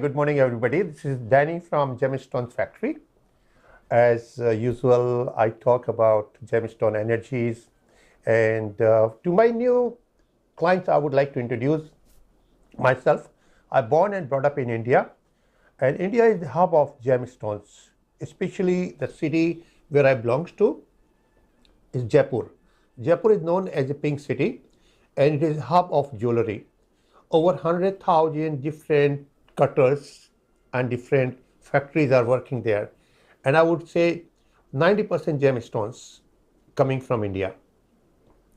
good morning everybody. This is Danny from Gemstones Factory. As usual, I talk about gemstone energies, and to my new clients, I would like to introduce myself. I'm born and brought up in India, and India is the hub of gemstones, especially the city where I belong to is Jaipur. Jaipur is known as a pink city, and it is a hub of jewelry. Over 100,000 different cutters and different factories are working there. And I would say 90% gemstones coming from India,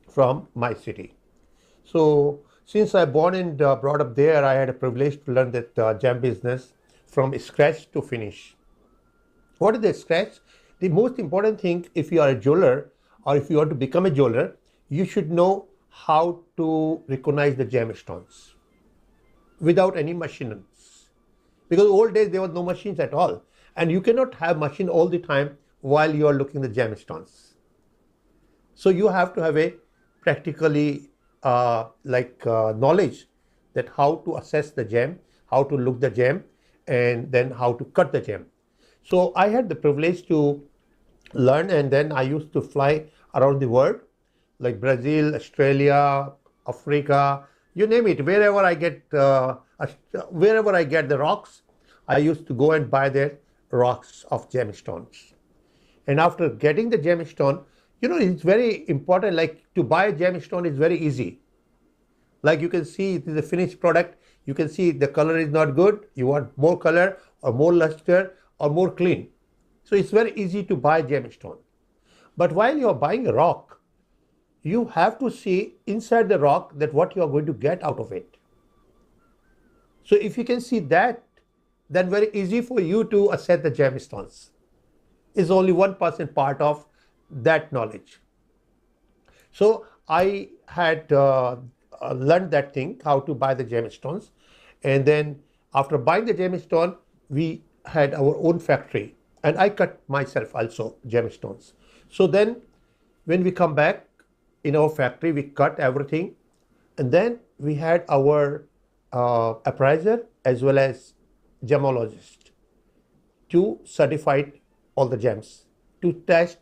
from my city. So since I born and brought up there, I had a privilege to learn that gem business from scratch to finish. What is the scratch? The most important thing, if you are a jeweler or if you want to become a jeweler, you should know how to recognize the gemstones without any machines. Because old days there was no machines at all, and you cannot have machine all the time while you are looking at the gemstones. So you have to have a practically knowledge that how to assess the gem, how to look the gem, and then how to cut the gem. So I had the privilege to learn, and then I used to fly around the world, like Brazil, Australia, Africa, you name it. Wherever I get the rocks, I used to go and buy the rocks of gemstones. And after getting the gemstone, it's very important. Like to buy a gemstone is very easy. Like you can see, it is a finished product. You can see the color is not good. You want more color or more luster or more clean. So it's very easy to buy gemstone. But while you are buying a rock, you have to see inside the rock that what you are going to get out of it. So if you can see that, then very easy for you to assess the gemstones. Is only 1% part of that knowledge. So I had learned that thing, how to buy the gemstones. And then after buying the gemstone, we had our own factory. And I cut myself also gemstones. So then when we come back, in our factory, we cut everything, and then we had our appraiser as well as gemologist to certify all the gems, to test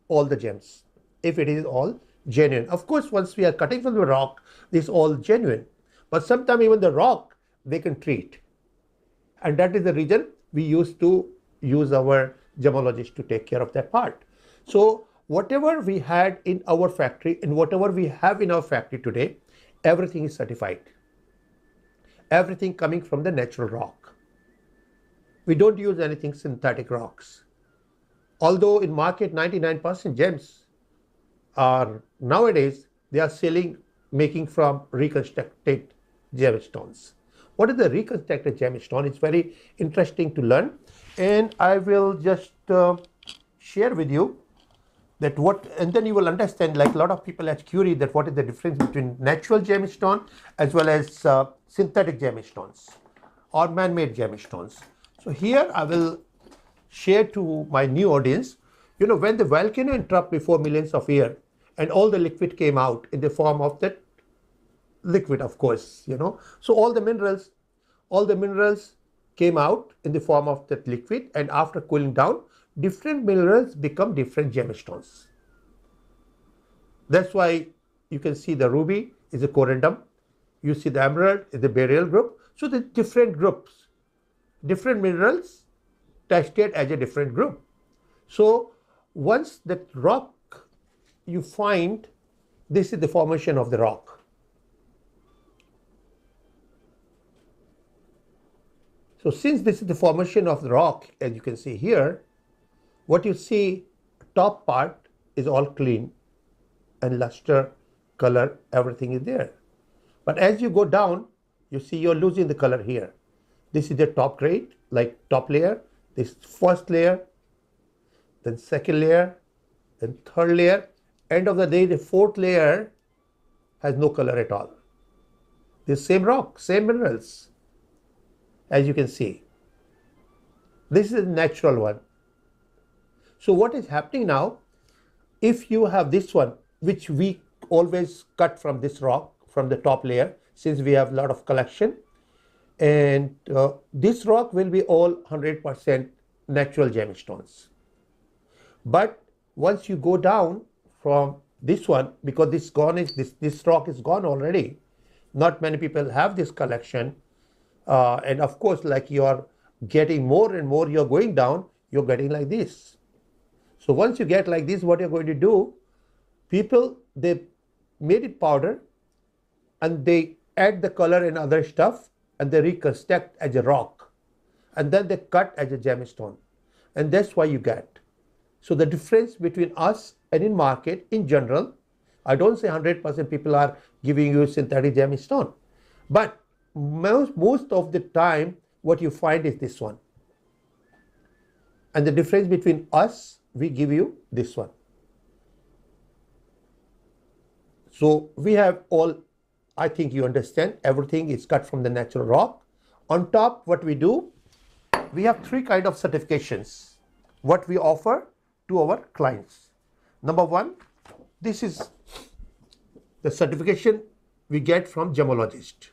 all the gems, if it is all genuine. Of course, once we are cutting from the rock, this is all genuine. But sometimes even the rock, they can treat. And that is the reason we used to use our gemologist to take care of that part. So whatever we had in our factory and whatever we have in our factory today, everything is certified. Everything coming from the natural rock. We don't use anything synthetic rocks. Although in market 99% gems are nowadays, they are making from reconstructed gemstones. What is the reconstructed gemstone? It's very interesting to learn, and I will just share with you that and then you will understand, like a lot of people have queried that what is the difference between natural gemstone as well as synthetic gemstones or man-made gemstones. So here I will share to my new audience, when the volcano erupted before millions of years and all the liquid came out in the form of that liquid, of course, So all the minerals came out in the form of that liquid, and after cooling down, different minerals become different gemstones. That's why you can see the ruby is a corundum. You see the emerald is the beryl group. So the different groups, different minerals tested as a different group. So once that rock you find, this is the formation of the rock. So since this is the formation of the rock, as you can see here, what you see, top part is all clean and luster, color, everything is there. But as you go down, you see you're losing the color here. This is the top grade, like top layer, this first layer, then second layer, then third layer. End of the day, the fourth layer has no color at all. The same rock, same minerals, as you can see. This is the natural one. So what is happening now, if you have this one, which we always cut from this rock, from the top layer, since we have a lot of collection, And this rock will be all 100% natural gemstones. But once you go down from this one, because this rock is gone already, not many people have this collection, and of course, like you are getting more and more, you're going down, you're getting like this. So once you get like this, what you're going to do, people, they made it powder and they add the color and other stuff and they reconstruct as a rock and then they cut as a gemstone, and that's why you get. So the difference between us and in market in general, I don't say 100% people are giving you synthetic gemstone, but most of the time what you find is this one. And the difference between us, we give you this one. So we have all, I think you understand, everything is cut from the natural rock. On top, what we do, we have three kind of certifications what we offer to our clients. Number one, this is the certification we get from gemologist,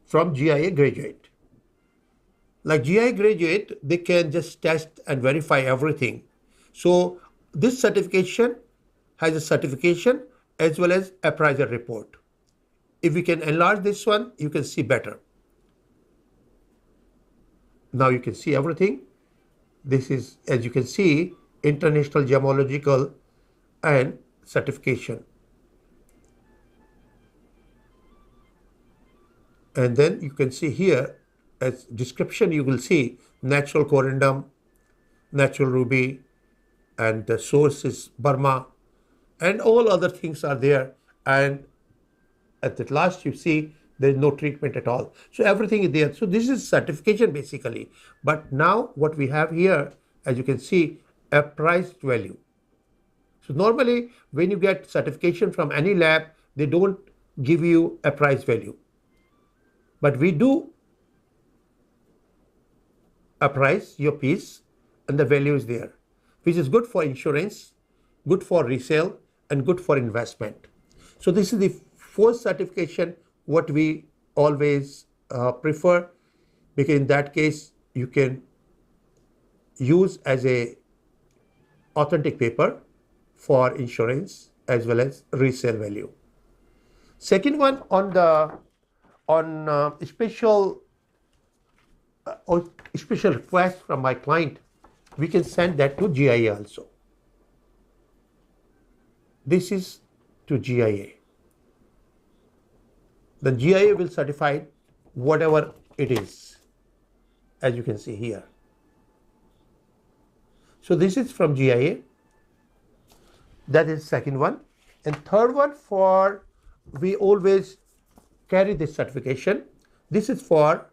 from GIA graduate. Like GIA graduate, they can just test and verify everything. So this certification has a certification as well as appraisal report. If we can enlarge this one, you can see better. Now you can see everything. This is, as you can see, International Gemological and certification. And then you can see here, as description, you will see natural corundum, natural ruby, and the source is Burma, and all other things are there. And at the last, you see there is no treatment at all. So everything is there. So this is certification basically. But now what we have here, as you can see, appraised value. So normally when you get certification from any lab, they don't give you a price value. But we do appraise your piece and the value is there, which is good for insurance, good for resale, and good for investment. So this is the fourth certification what we always prefer, because in that case you can use as a authentic paper for insurance as well as resale value. Second one, on special request from my client, we can send that to GIA also. This is to GIA. The GIA will certify whatever it is, as you can see here. So this is from GIA. That is second one. And third one, for we always carry this certification. This is for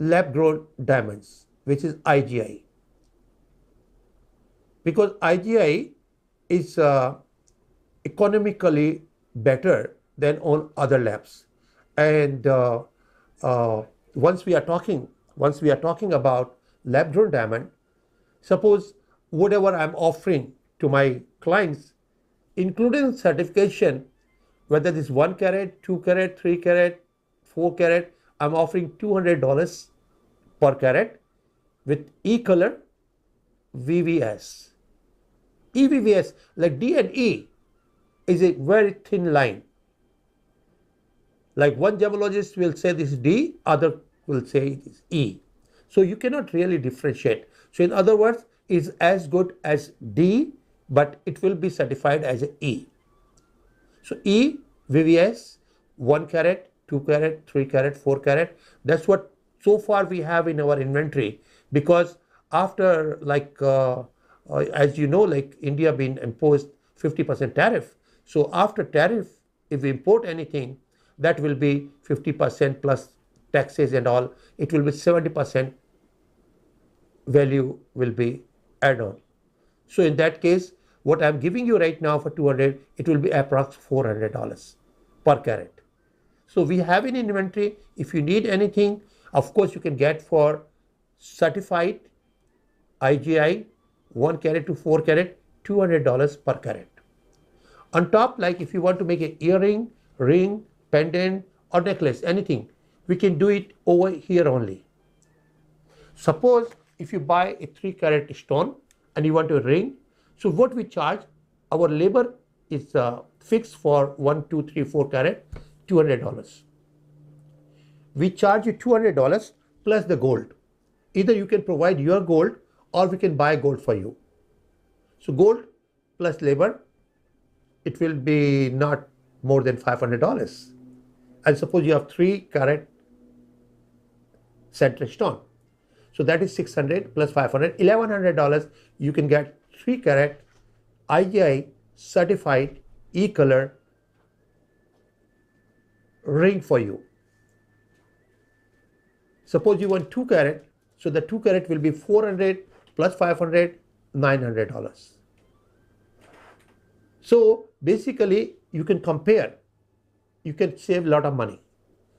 lab grown diamonds, which is IGI. Because IGI is economically better than on other labs. And once we are talking about lab grown diamond, suppose whatever I'm offering to my clients, including certification, whether this 1 carat, 2 carat, 3 carat, 4 carat, I'm offering $200 per carat with E color VVS. EVVS, like D and E, is a very thin line. Like one gemologist will say this is D, other will say it is E. So you cannot really differentiate. So in other words, it's as good as D, but it will be certified as an E. So E, VVS, 1 carat, 2 carat, 3 carat, 4 carat. That's what so far we have in our inventory, because after as you know, like India been imposed 50% tariff. So after tariff, if we import anything, that will be 50% plus taxes and all. It will be 70% value will be add on. So in that case, what I'm giving you right now for 200, it will be approx $400 per carat. So we have in inventory. If you need anything, of course you can get for certified IGI 1 carat to 4 carat, $200 per carat. On top, like if you want to make an earring, ring, pendant or necklace, anything, we can do it over here only. Suppose if you buy a 3 carat stone and you want a ring, so what we charge, our labor is fixed for 1, 2, 3, 4 carat, $200. We charge you $200 plus the gold. Either you can provide your gold or we can buy gold for you. So gold plus labor, it will be not more than $500. And suppose you have 3 carat center stone. So that is 600 plus 500, $1,100. You can get 3 carat IGI certified E-color ring for you. Suppose you want 2 carat, so the 2 carat will be 400 plus 500, $900. So basically you can compare, you can save a lot of money.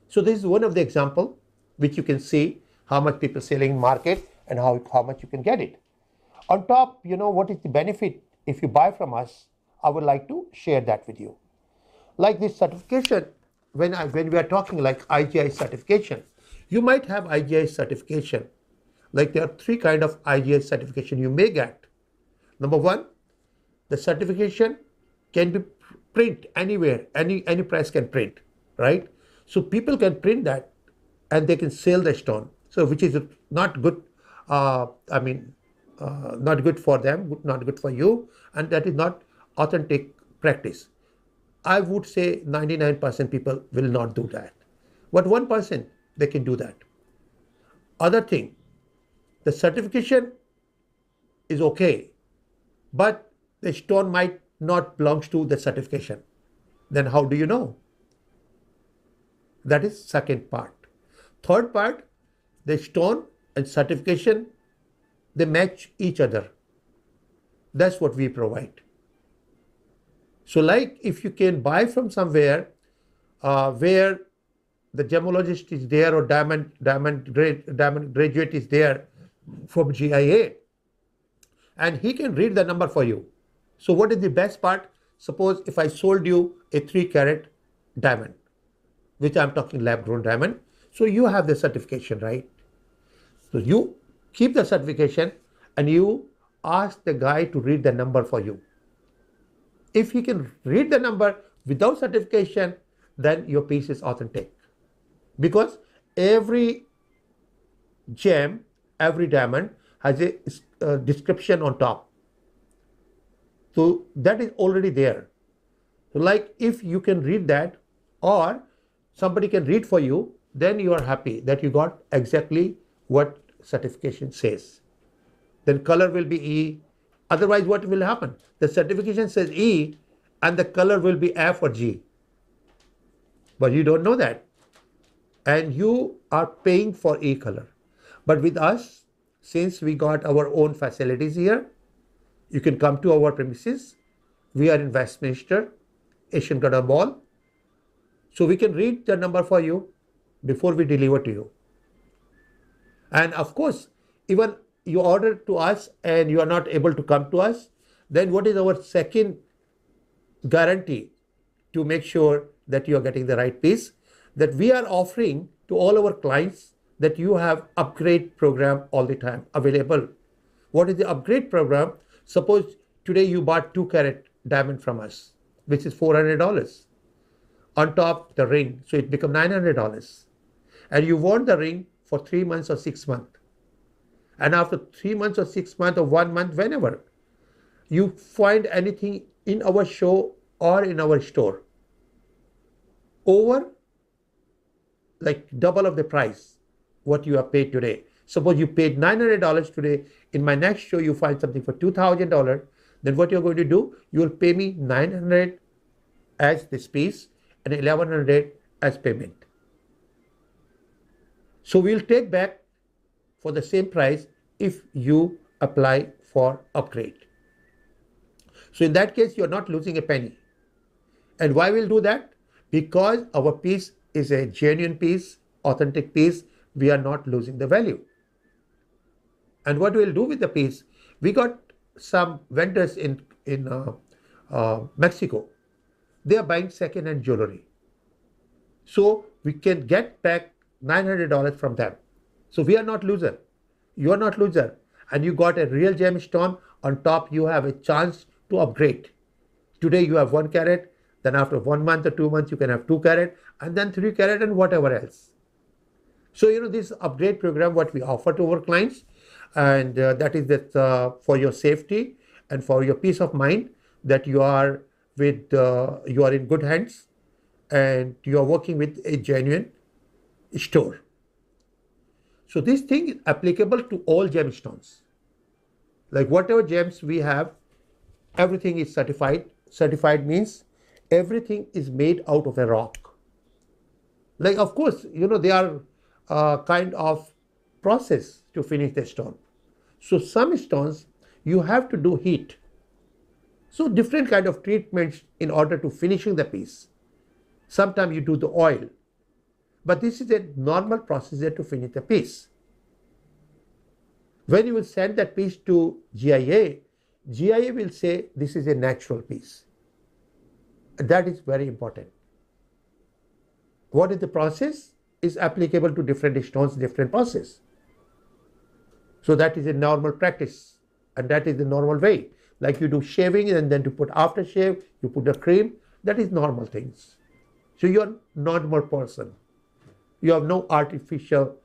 So this is one of the example which you can see how much people selling in market and how much you can get it. On top, you know, what is the benefit if you buy from us? I would like to share that with you. Like this certification, when we are talking like IGI certification, you might have IGI certification. Like there are 3 kind of IGI certification you may get. Number 1, the certification can be print anywhere, any press can print, right? So people can print that and they can sell the stone. So which is not good, not good for them, not good for you, and that is not authentic practice. I would say 99% people will not do that. But 1%, they can do that. Other thing, the certification is okay, but the stone might not belongs to the certification. Then how do you know? That is second part. Third part, the stone and certification, they match each other. That's what we provide. So like if you can buy from somewhere where the gemologist is there or diamond graduate is there from GIA, and he can read the number for you. So what is the best part? Suppose if I sold you a 3 carat diamond, which I'm talking lab grown diamond, so you have the certification, right? So you keep the certification and you ask the guy to read the number for you. If he can read the number without certification, then your piece is authentic. Because every gem, every diamond has a description on top. So that is already there. So like if you can read that or somebody can read for you, then you are happy that you got exactly what certification says. Then color will be E. Otherwise, what will happen? The certification says E and the color will be F or G. But you don't know that. And you are paying for E color. But with us, since we got our own facilities here, you can come to our premises. We are in Westminster, Asian Garden Mall. So we can read the number for you before we deliver to you. And of course, even you order to us and you are not able to come to us, then what is our second guarantee to make sure that you are getting the right piece? That we are offering to all our clients that you have upgrade program all the time available. What is the upgrade program? Suppose today you bought 2 carat diamond from us, which is $400. On top the ring, so it becomes $900. And you want the ring for 3 months or 6 months. And after 3 months or 6 months or 1 month, whenever you find anything in our show or in our store over like double of the price what you have paid today. Suppose you paid $900 today. In my next show, you find something for $2,000. Then what you're going to do, you will pay me $900 as this piece and $1,100 as payment. So we'll take back for the same price if you apply for upgrade. So in that case, you're not losing a penny. And why we'll do that? Because our piece is a genuine piece, authentic piece. We are not losing the value. And what we'll do with the piece, we got some vendors in Mexico. They are buying second-hand jewelry. So we can get back $900 from them. So we are not loser. You are not loser. And you got a real gemstone. On top, you have a chance to upgrade. Today you have 1 carat, then after 1 month or 2 months you can have 2 carat, and then 3 carat and whatever else. So this upgrade program what we offer to our clients, and that is that for your safety and for your peace of mind that you are in good hands and you are working with a genuine store. So this thing is applicable to all gemstones. Like whatever gems we have, everything is certified. Certified means everything is made out of a rock. Like of course, they are kind of process to finish the stone. So some stones you have to do heat. So different kind of treatments in order to finishing the piece. Sometimes you do the oil, but this is a normal procedure to finish the piece. When you will send that piece to GIA, GIA will say this is a natural piece. That is very important. What is the process is applicable to different stones, different process. So that is a normal practice, and that is the normal way. Like you do shaving and then to put aftershave, you put a cream, that is normal things. So you are normal person. You have no artificial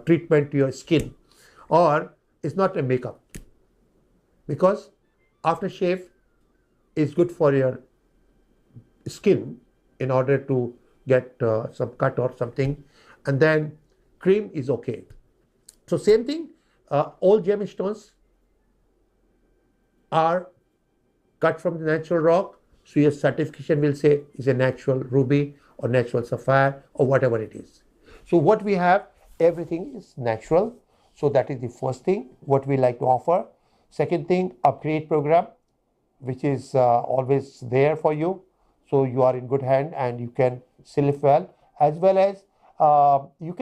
treatment to your skin, or it's not a makeup, because aftershave is good for your skin in order to get some cut or something, and then cream is okay. So same thing, all gemstones are cut from the natural rock, so your certification will say is a natural ruby or natural sapphire or whatever it is. So what we have, everything is natural. So that is the first thing what we like to offer. Second thing, upgrade program, which is always there for you. So you are in good hand and you can sell well, as well as you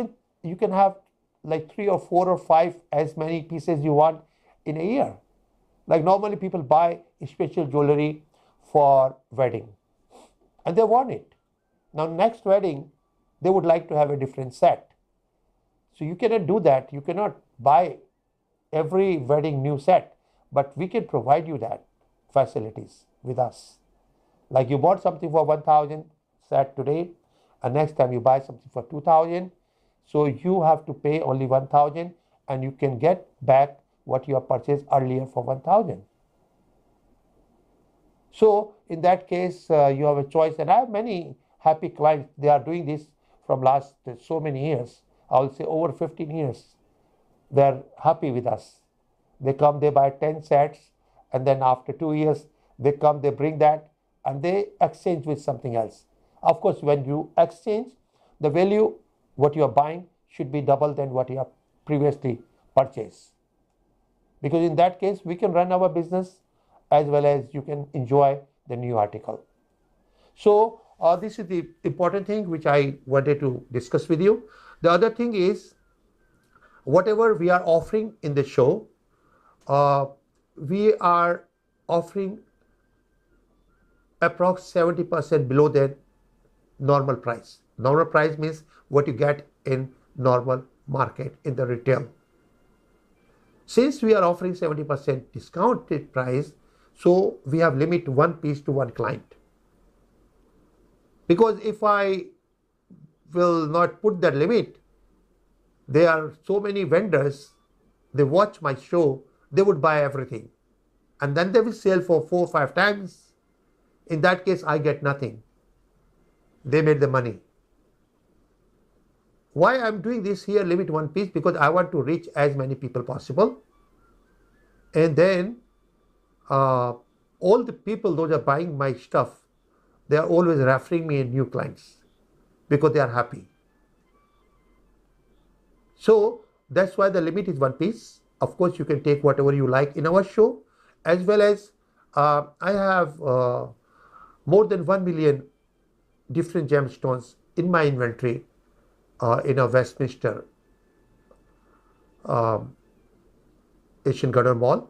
can have like 3 or 4 or 5 as many pieces you want in a year. Like normally people buy special jewelry for wedding and they want it. Now next wedding, they would like to have a different set. So you cannot do that. You cannot buy every wedding new set, but we can provide you that facilities with us. Like you bought something for 1,000 set today, and next time you buy something for 2,000. So you have to pay only 1,000 and you can get back what you have purchased earlier for 1,000. So in that case, you have a choice. And I have many happy clients. They are doing this from last so many years. I will say over 15 years. They're happy with us. They come, they buy 10 sets, and then after 2 years, they come, they bring that, and they exchange with something else. Of course, when you exchange, the value, what you are buying, should be double than what you have previously purchased. Because in that case, we can run our business as well as you can enjoy the new article. So this is the important thing which I wanted to discuss with you. The other thing is, whatever we are offering in the show, we are offering approx 70% below the normal price. Normal price means what you get in normal market in the retail. Since we are offering 70% discounted price, so we have limit one piece to one client. Because if I will not put that limit, there are so many vendors, they watch my show, they would buy everything. And then they will sell for 4 or 5 times. In that case, I get nothing. They made the money. Why I'm doing this here, limit one piece? Because I want to reach as many people possible. And then all the people, those are buying my stuff, they are always referring me new clients because they are happy. So that's why the limit is one piece. Of course, you can take whatever you like in our show, as well as I have more than 1 million different gemstones in my inventory in a Westminster Asian Garden Mall.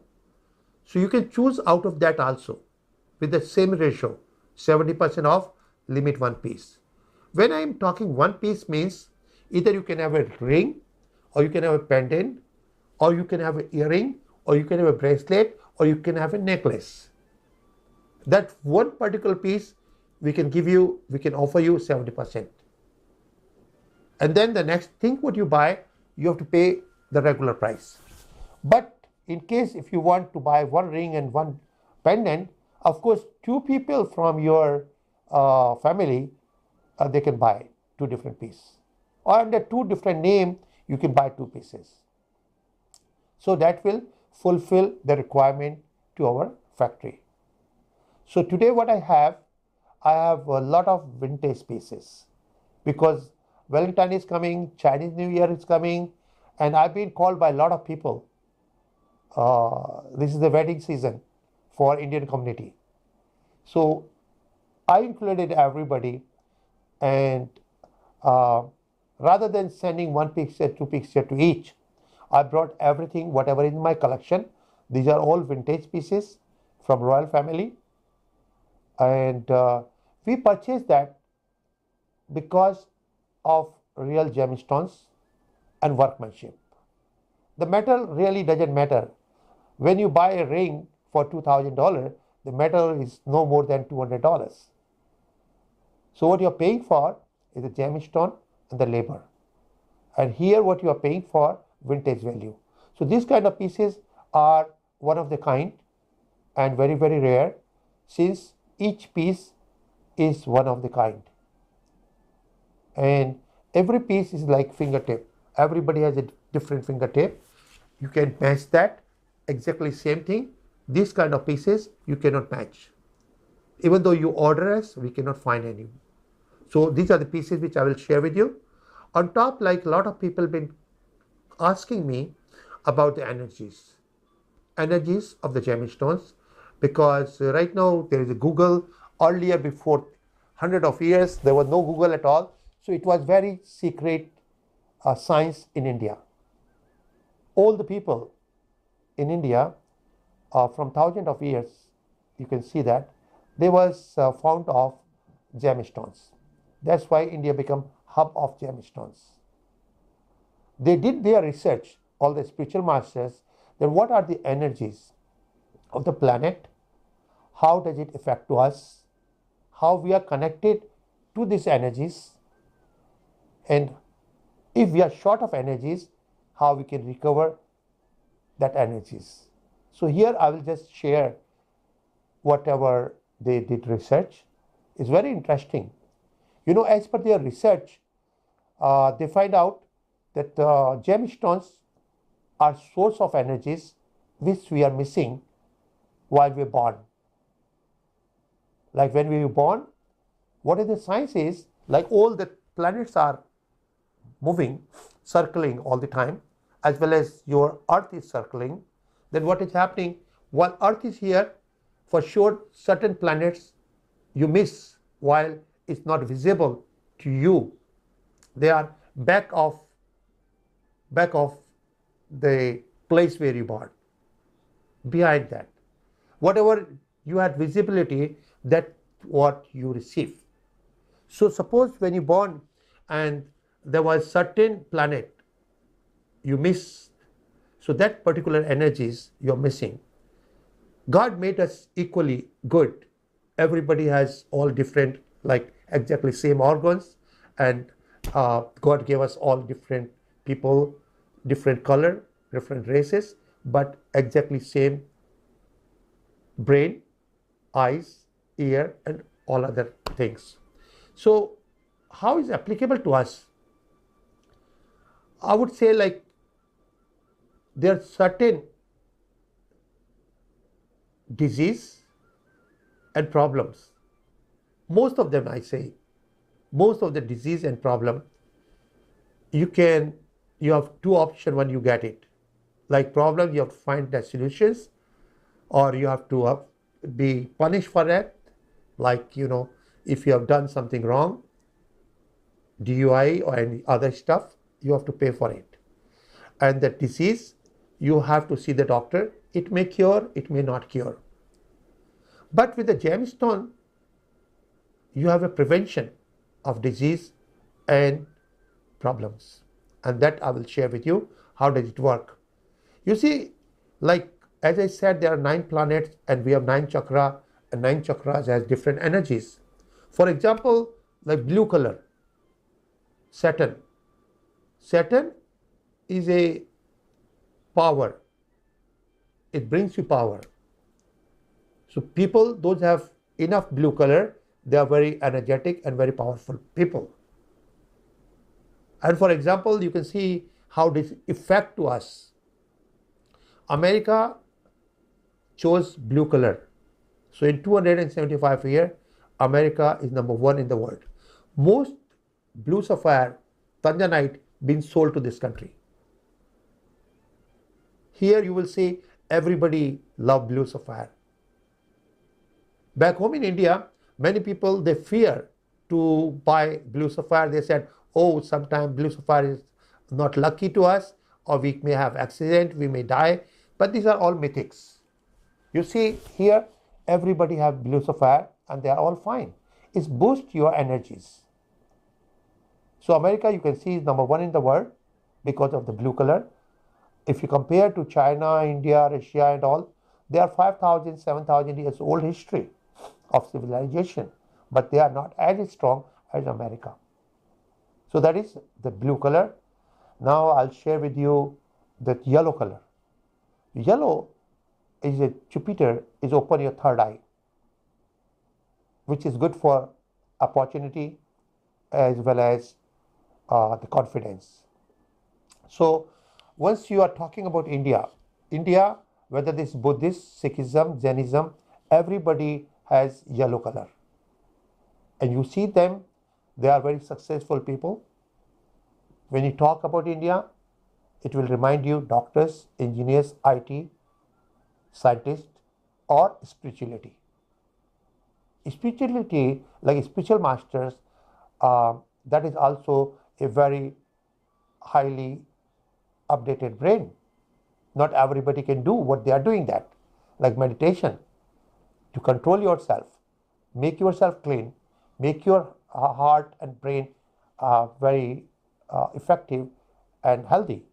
So you can choose out of that also with the same ratio, 70% off, limit one piece. When I am talking one piece means either you can have a ring, or you can have a pendant, or you can have an earring, or you can have a bracelet, or you can have a necklace. That one particular piece we can offer you 70%. And then the next thing what you buy, you have to pay the regular price. But in case if you want to buy one ring and one pendant, of course, two people from your family, they can buy two different pieces. Or under two different names, you can buy two pieces. So that will fulfill the requirement to our factory. So today what I have a lot of vintage pieces because Valentine is coming, Chinese New Year is coming, and I've been called by a lot of people. This is the wedding season for Indian community. So I included everybody, and rather than sending one picture, two pictures to each, I brought everything, whatever in my collection. These are all vintage pieces from royal family. And we purchased that because of real gemstones and workmanship. The metal really doesn't matter. When you buy a ring for $2,000, the metal is no more than $200. So what you're paying for is the gemstone and the labor. And here what you are paying for, vintage value. So these kind of pieces are one of the kind and very, very rare, since each piece is one of the kind. And every piece is like fingertip. Everybody has a different fingertip. You can match that, exactly same thing. These kind of pieces you cannot match. Even though you order us, we cannot find any. So these are the pieces which I will share with you. On top, like a lot of people been asking me about the energies of the gemstones, because right now there is a Google. Earlier, before hundred of years, there was no Google at all. So it was very secret science in India. All the people in India from thousands of years, you can see that there was found of gemstones. That's why India became hub of gemstones. They did their research, all the spiritual masters, then what are the energies of the planet, how does it affect to us, how we are connected to these energies, and if we are short of energies, how we can recover that energies. So here I will just share whatever they did research. It's very interesting. You know, as per their research, they find out that gemstones are source of energies which we are missing while we're born. Like when we were born, what is the science is, like all the planets are moving, circling all the time, as well as your earth is circling, then what is happening, while earth is here, for sure certain planets you miss while it's not visible to you. They are back of the place where you born. Behind that, whatever you had visibility, that what you receive. So suppose when you born and there was certain planet you miss, so that particular energies you're missing. God made us equally good. Everybody has all different, like exactly same organs, and God gave us all different people, different color, different races, but exactly same brain, eyes, ear, and all other things. So how is it applicable to us? I would say, like, there are certain disease and problems. Most of them, I say, most of the disease and problem, you have two options when you get it. Like problem, you have to find the solutions, or you have to be punished for that. Like, you know, if you have done something wrong, DUI or any other stuff, you have to pay for it. And the disease, you have to see the doctor. It may cure, it may not cure. But with the gemstone, you have a prevention of disease and problems. And that I will share with you. How does it work? You see, like as I said, there are 9 planets and we have 9 chakra, and 9 chakras has different energies. For example, like blue color, Saturn. Saturn is a power. It brings you power. So people, those have enough blue color, they are very energetic and very powerful people. And for example, you can see how this affect to us. America chose blue color. So in 275 years, America is number 1 in the world. Most blue sapphire, tanzanite, been sold to this country. Here you will see everybody love blue sapphire. Back home in India, many people, they fear to buy blue sapphire. They said, oh, sometimes blue sapphire is not lucky to us, or we may have accident, we may die. But these are all mythics. You see here, everybody have blue sapphire and they are all fine. It boosts your energies. So America, you can see, is number 1 in the world because of the blue color. If you compare to China, India, Russia and all, they are 5,000, 7,000 years old history of civilization, but they are not as strong as America. So that is the blue color. Now I'll share with you the yellow color. Yellow is a Jupiter is open your third eye, which is good for opportunity as well as the confidence. So once you are talking about India, whether this Buddhist, Sikhism, Jainism, everybody has yellow color. And you see them, they are very successful people. When you talk about India, it will remind you doctors, engineers, IT, scientists, or spirituality. Spirituality, like spiritual masters, that is also a very highly updated brain. Not everybody can do what they are doing that. Like meditation, to control yourself, make yourself clean, make your heart and brain very effective and healthy.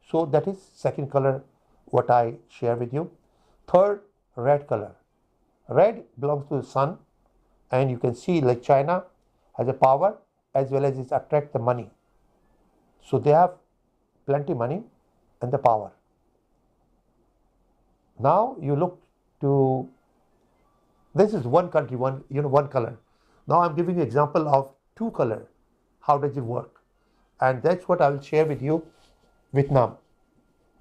So that is second color what I share with you. Third, red color. Red belongs to the sun, and you can see like China has a power as well as it attract the money. So they have plenty money and the power. Now you look to, this is one country, one color. Now I'm giving you example of 2 color. How does it work? And that's what I will share with you. Vietnam.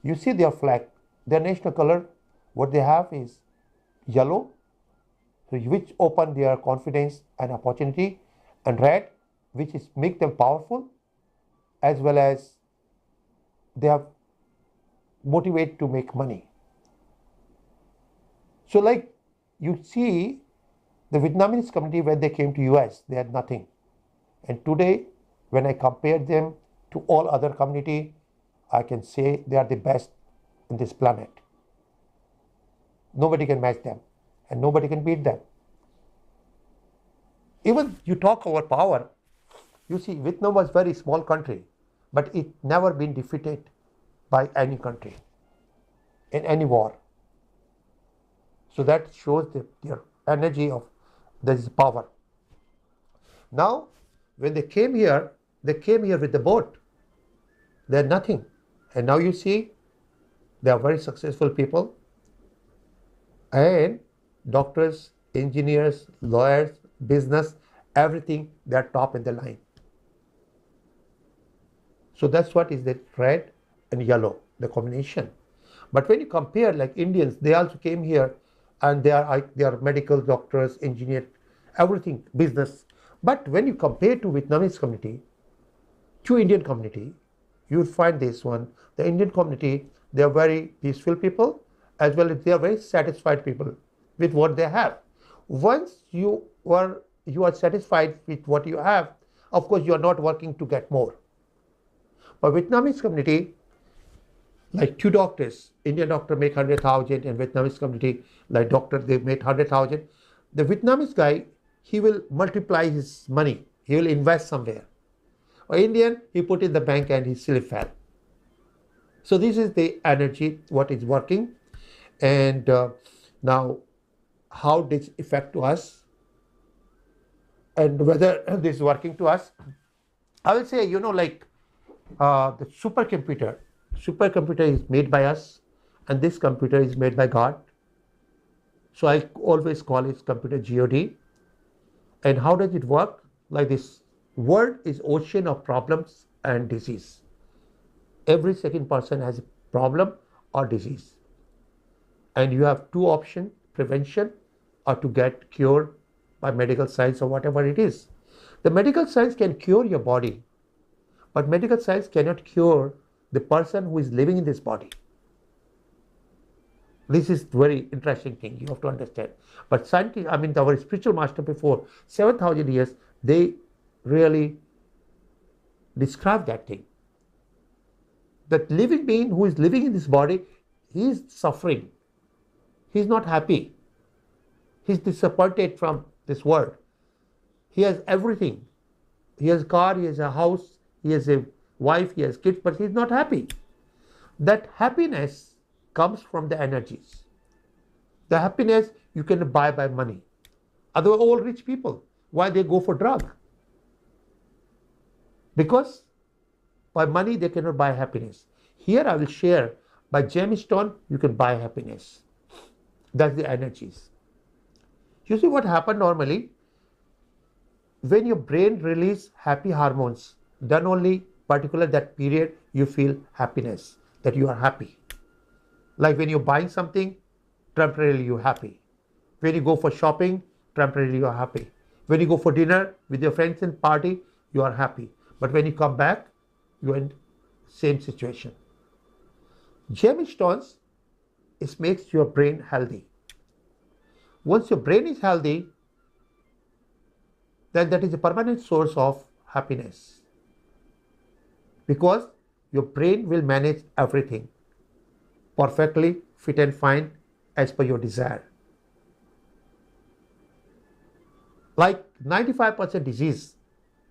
You see their flag, their national color, what they have is yellow, so which open their confidence and opportunity, and red, which is make them powerful, as well as they have motivate to make money. So like you see the Vietnamese community, when they came to US, they had nothing. And today, when I compare them to all other community, I can say they are the best in this planet. Nobody can match them and nobody can beat them. Even you talk about power, you see Vietnam was very small country, but it never been defeated by any country in any war. So that shows their energy of this power. Now, when they came here with the boat. They had nothing. And now you see, they are very successful people. And doctors, engineers, lawyers, business, everything, they are top in the line. So that's what is the red and yellow, the combination. But when you compare like Indians, they also came here and they are medical doctors, engineers, everything, business. But when you compare to Vietnamese community, to Indian community, you will find this one. The Indian community, they are very peaceful people, as well as they are very satisfied people with what they have. Once you are satisfied with what you have, of course you are not working to get more. But Vietnamese community, like 2 doctors, Indian doctor make 100,000, and Vietnamese community, like doctor, they make 100,000. The Vietnamese guy, he will multiply his money. He will invest somewhere. Or Indian, he put in the bank and he still fell. So this is the energy, what is working. And now, how this affect to us and whether this is working to us. I will say, like the supercomputer is made by us, and this computer is made by God. So I always call it computer God. And how does it work? Like this world is ocean of problems and disease. Every second person has a problem or disease. And you have two options, prevention or to get cured by medical science or whatever it is. The medical science can cure your body, but medical science cannot cure the person who is living in this body. This is very interesting thing you have to understand. But scientists, our spiritual master before 7,000 years, they really describe that thing. That living being who is living in this body, he is suffering. He is not happy. He is disappointed from this world. He has everything. He has a car, he has a house, he has a wife, he has kids, but he is not happy. That happiness comes from the energies. The happiness you can buy by money. Otherwise, all rich people, why they go for drug? Because by money they cannot buy happiness. Here I will share, by gemstone you can buy happiness. That's the energies. You see what happened normally? When your brain releases happy hormones, then only particular that period you feel happiness, that you are happy. Like when you're buying something, temporarily you're happy. When you go for shopping, temporarily you are happy. When you go for dinner with your friends and party, you are happy. But when you come back, you're in same situation. Gemstones, it makes your brain healthy. Once your brain is healthy, then that is a permanent source of happiness. Because your brain will manage everything perfectly, fit and fine as per your desire. Like 95% disease,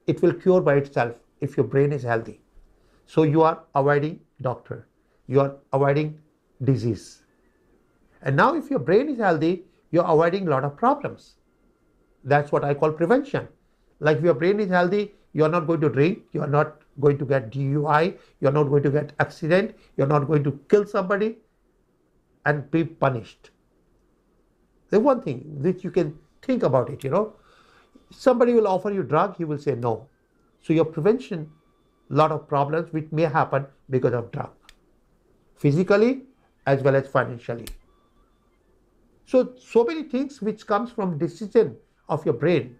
it will cure by itself if your brain is healthy. So you are avoiding doctor, you are avoiding disease. And now if your brain is healthy, you are avoiding a lot of problems. That's what I call prevention. Like if your brain is healthy, you are not going to drink, you are not going to get DUI, you are not going to get accident, you are not going to kill somebody and be punished. The one thing which you can think about it, somebody will offer you drug, you will say no. So your prevention, lot of problems which may happen because of drug, physically as well as financially. So many things which comes from decision of your brain,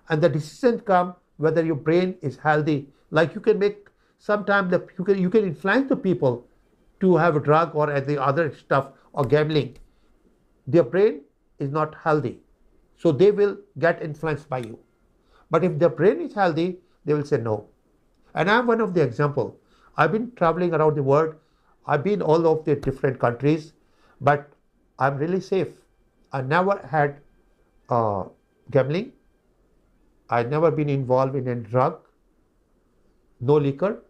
and the decision come whether your brain is healthy. Like you can make sometimes you can influence the people to have a drug or the other stuff or gambling. Their brain is not healthy, so they will get influenced by you. But if their brain is healthy, they will say no. And I'm one of the example. I've been traveling around the world. I've been all of the different countries, but I'm really safe. I never had gambling. I've never been involved in a drug, no liquor.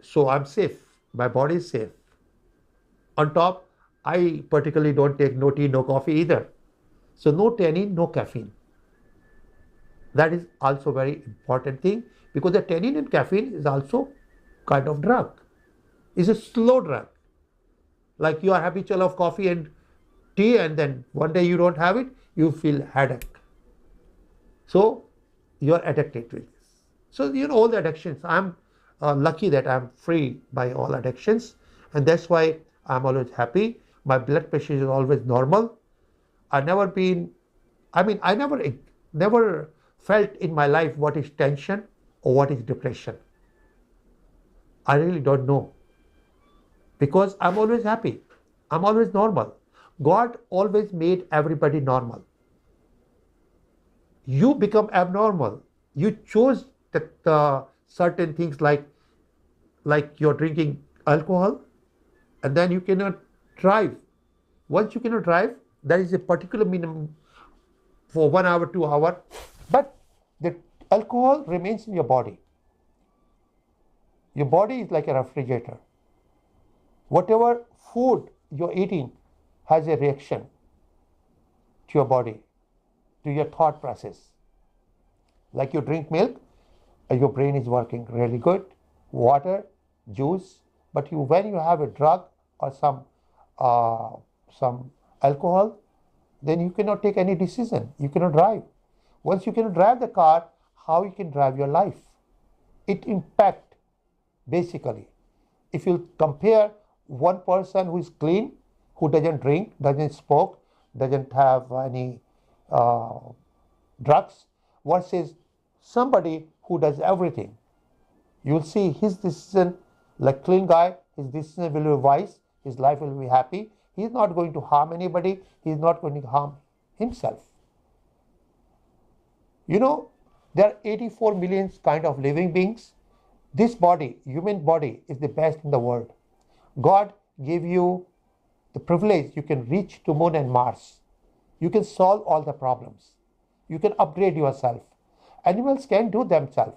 So I'm safe. My body is safe. On top, I particularly don't take no tea, no coffee either. So no tannin, no caffeine. That is also very important thing, because the tannin and caffeine is also kind of drug. It's a slow drug. Like you are habitual of coffee and tea, and then one day you don't have it, you feel headache. So you are addicted to this. So all the addictions. I'm lucky that I'm free by all addictions, and that's why I'm always happy. My blood pressure is always normal. I never felt in my life what is tension or what is depression. I really don't know, because I'm always happy. I'm always normal. God always made everybody normal. You become abnormal. You chose that certain things like you're drinking alcohol, and then you cannot drive. Once you cannot drive, there is a particular minimum for 1 hour, 2 hours, but the alcohol remains in your body. Your body is like a refrigerator. Whatever food you're eating has a reaction to your body, to your thought process. Like you drink milk, your brain is working really good, water, juice, but when you have a drug or some alcohol, then you cannot take any decision. You cannot drive. Once you cannot drive the car, how you can drive your life? It impacts basically. If you compare one person who is clean, who doesn't drink, doesn't smoke, doesn't have any drugs, versus somebody who does everything, you'll see his decision, like clean guy, his decision will be wise, his life will be happy. He's not going to harm anybody. He's not going to harm himself. You know, there are 84 million kind of living beings. This body, human body, is the best in the world. God gave you the privilege. You can reach to Moon and Mars. You can solve all the problems. You can upgrade yourself. Animals can't do themselves.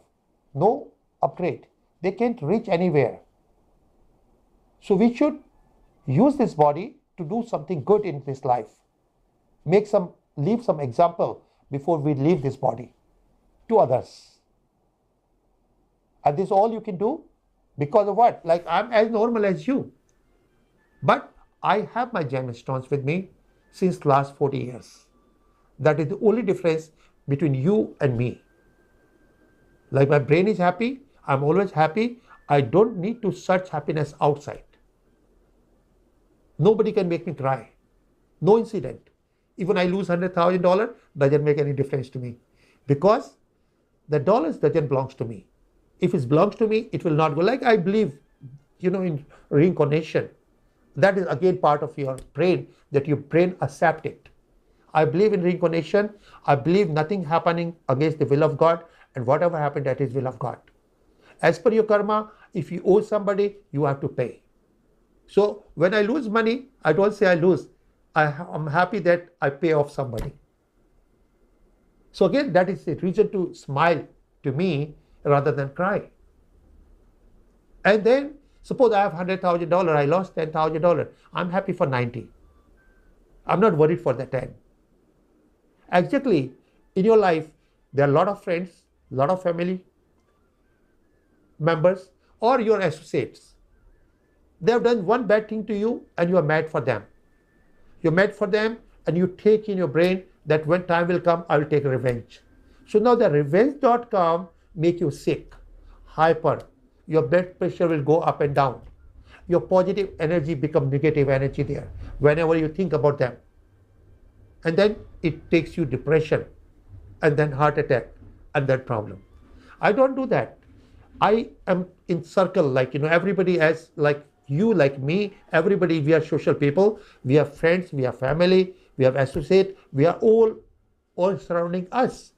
No upgrade. They can't reach anywhere. So we should use this body to do something good in this life. Leave some example before we leave this body to others. And this is all you can do because of what? Like I'm as normal as you. But I have my gemstones with me since last 40 years. That is the only difference between you and me. Like my brain is happy, I'm always happy. I don't need to search happiness outside. Nobody can make me cry. No incident. Even I lose $100,000, doesn't make any difference to me. Because the dollars doesn't belong to me. If it belongs to me, it will not go. Like I believe, in reincarnation. That is again part of your brain, that your brain accept it. I believe in reincarnation. I believe nothing happening against the will of God, and whatever happened, that is will of God. As per your karma, if you owe somebody, you have to pay. So when I lose money, I don't say I lose. I'm happy that I pay off somebody. So again, that is a reason to smile to me rather than cry. And then suppose I have $100,000, I lost $10,000. I'm happy for 90. I'm not worried for the 10. Exactly, in your life, there are a lot of friends, a lot of family members, or your associates. They have done one bad thing to you and you are mad for them. You're mad for them and you take in your brain that when time will come, I will take revenge. So now the revenge.com make you sick, hyper. Your blood pressure will go up and down. Your positive energy become negative energy there whenever you think about them. And then it takes you depression and then heart attack and that problem. I don't do that. I am in circle, like, everybody has, like you, like me, everybody, we are social people. We have friends, we have family, we have associate, we are all surrounding us.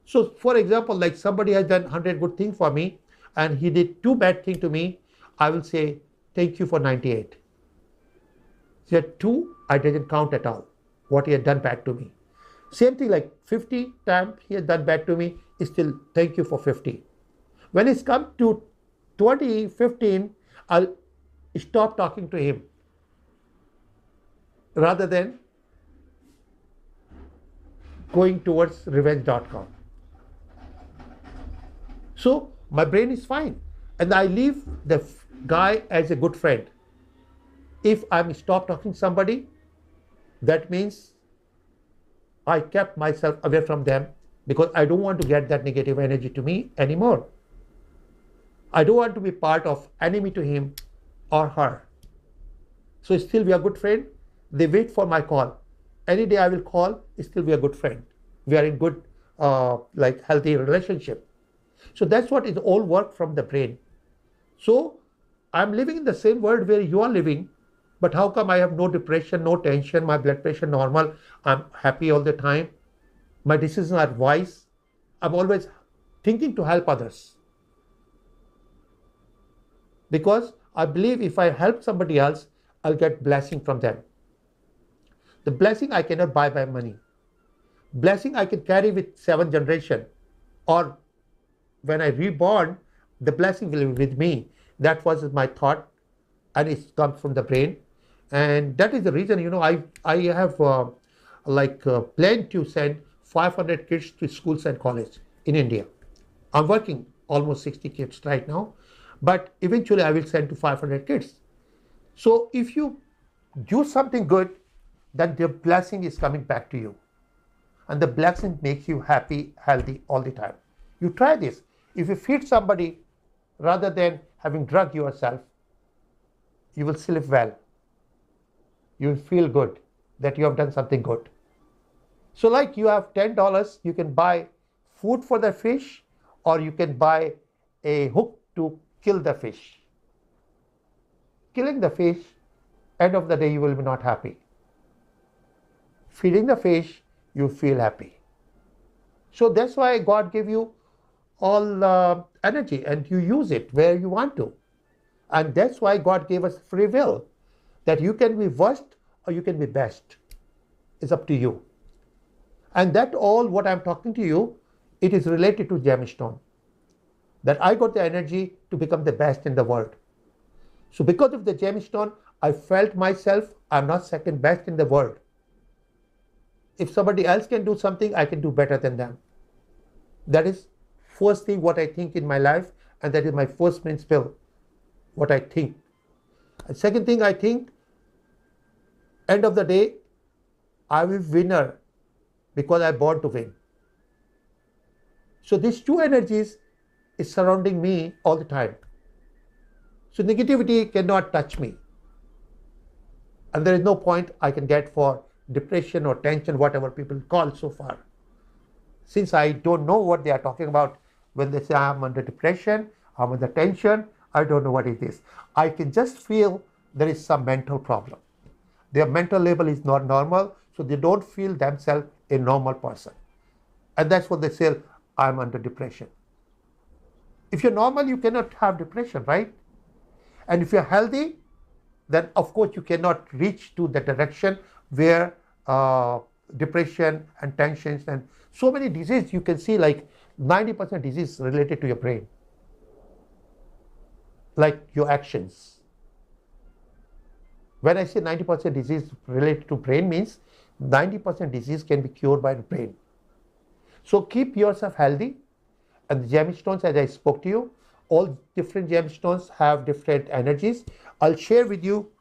So for example, like somebody has done 100 good things for me and he did 2 bad things to me, I will say, thank you for 98. He had 2, I didn't count at all what he had done bad to me. Same thing, like 50 times he has done bad to me, still thank you for 50. When it's come to 2015, I'll stop talking to him rather than going towards revenge.com. So my brain is fine and I leave the guy as a good friend. If I'm stop talking to somebody, that means I kept myself away from them because I don't want to get that negative energy to me anymore. I don't want to be part of enemy to him or her. So still we are good friend. They wait for my call. Any day I will call, still we are good friend. We are in good, healthy relationship. So that's what is all work from the brain. So I'm living in the same world where you are living, but how come I have no depression, no tension, my blood pressure normal, I'm happy all the time, my decisions are wise, I'm always thinking to help others. Because I believe if I help somebody else, I'll get blessing from them. The blessing I cannot buy by money. Blessing I can carry with 7th generation, or when I reborn, the blessing will be with me. That was my thought, and it comes from the brain. And that is the reason, I have planned to send 500 kids to schools and college in India. I'm working almost 60 kids right now, but eventually I will send to 500 kids. So if you do something good, then the blessing is coming back to you. And the blessing makes you happy, healthy all the time. You try this. If you feed somebody rather than having drug yourself, you will sleep well. You will feel good that you have done something good. So like you have $10, you can buy food for the fish, or you can buy a hook to kill the fish. Killing the fish, end of the day you will be not happy. Feeding the fish, you feel happy. So that's why God gave you all energy, and you use it where you want to. And that's why God gave us free will, that you can be worst or you can be best. It's up to you. And that all what I'm talking to you, it is related to gemstone. That I got the energy to become the best in the world. So because of the gemstone, I felt myself, I'm not second best in the world. If somebody else can do something, I can do better than them. That is first thing what I think in my life, and that is my first principle, what I think. And second thing I think, end of the day, I will be winner because I born to win. So these two energies is surrounding me all the time. So negativity cannot touch me. And there is no point I can get for depression or tension, whatever people call so far. Since I don't know what they are talking about when they say I'm under depression, I'm under tension, I don't know what it is. I can just feel there is some mental problem. Their mental level is not normal, so they don't feel themselves a normal person. And that's what they say, I'm under depression. If you're normal, you cannot have depression, right? And if you're healthy, then of course you cannot reach to the direction where depression and tensions and so many diseases you can see, like 90% disease related to your brain, like your actions. When I say 90% disease related to brain, means 90% disease can be cured by the brain. So keep yourself healthy. And the gemstones, as I spoke to you, all different gemstones have different energies. I'll share with you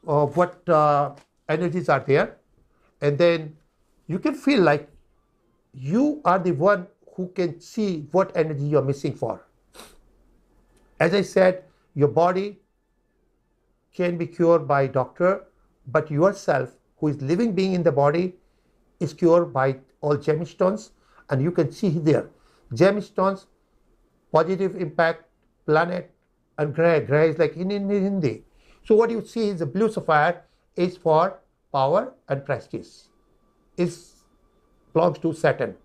what energies are there, and then you can feel like you are the one who can see what energy you're missing for. As I said, your body can be cured by doctor, but yourself, who is living being in the body, is cured by all gemstones. And you can see there, gemstones, positive impact, planet, and Graha. Graha is like in Hindi. So what you see is the blue sapphire is for power and prestige. It belongs to Saturn.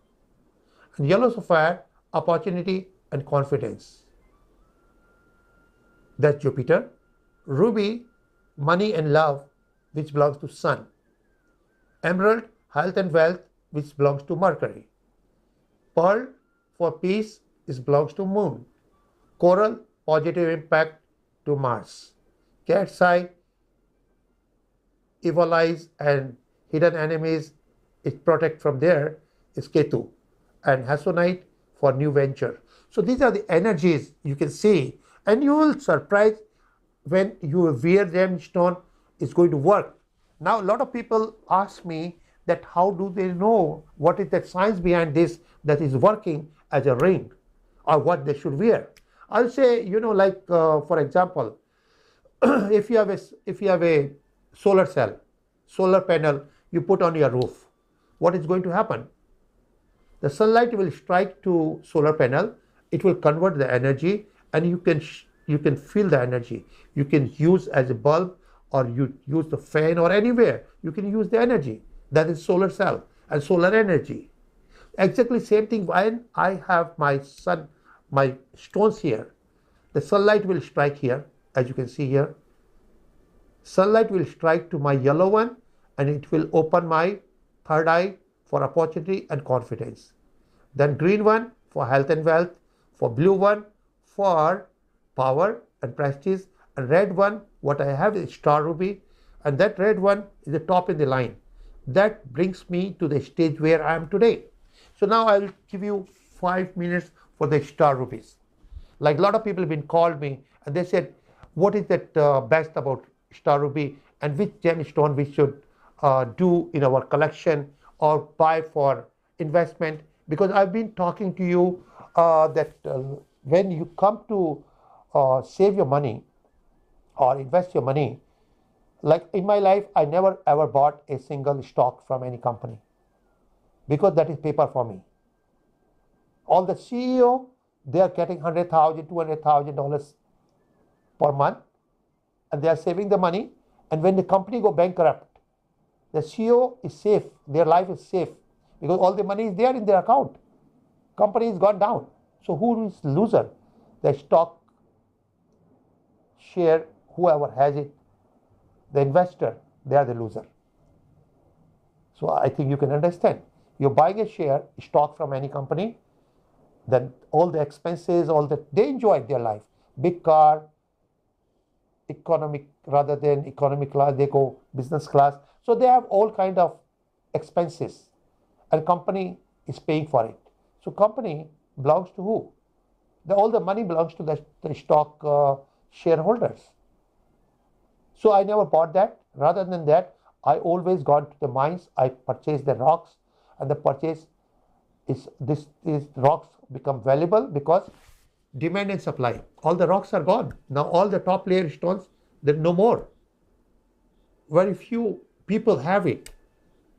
And yellow sapphire, opportunity and confidence. That's Jupiter. Ruby, money and love, which belongs to Sun. Emerald, health and wealth, which belongs to Mercury. Pearl, for peace, belongs to Moon. Coral, positive impact, to Mars. Cat's eye, evil eyes and hidden enemies, it protect from there, is Ketu. And Hasonite, for new venture. So these are the energies you can see, and you will surprise when you wear gemstone, it's going to work. Now a lot of people ask me that how do they know what is the science behind this that is working as a ring, or what they should wear. I'll say, for example, if you have a solar cell, solar panel you put on your roof, what is going to happen? The sunlight will strike to solar panel, it will convert the energy, and you can feel the energy. You can use as a bulb, or you use the fan, or anywhere you can use the energy. That is solar cell and solar energy. Exactly same thing when I have my stones here. The sunlight will strike here, as you can see here. Sunlight will strike to my yellow one, and it will open my third eye, for opportunity and confidence. Then green one for health and wealth, for blue one for power and prestige, and red one, what I have is star ruby, and that red one is the top in the line. That brings me to the stage where I am today. So now I'll give you 5 minutes for the star rubies. Like a lot of people have been called me and they said, what is that best about star ruby and which gemstone we should do in our collection or buy for investment? Because I've been talking to you that when you come to save your money or invest your money, like in my life, I never ever bought a single stock from any company because that is paper for me. All the CEO, they are getting $100,000, $200,000 per month, and they are saving the money. And when the company go bankrupt, the CEO is safe, their life is safe because all the money is there in their account. Company is gone down. So who is loser? The stock share, whoever has it, the investor, they are the loser. So I think you can understand. You're buying a share, stock from any company, then all the expenses, they enjoy their life. Big car, economic, rather than economy class, they go business class. So they have all kind of expenses and company is paying for it. So company belongs to who? All the money belongs to the stock shareholders. So I never bought that. Rather than that, I always gone to the mines. I purchased the rocks, and the purchase is these rocks become valuable because demand and supply. All the rocks are gone. Now all the top layer stones, there are no more. Very few people have it,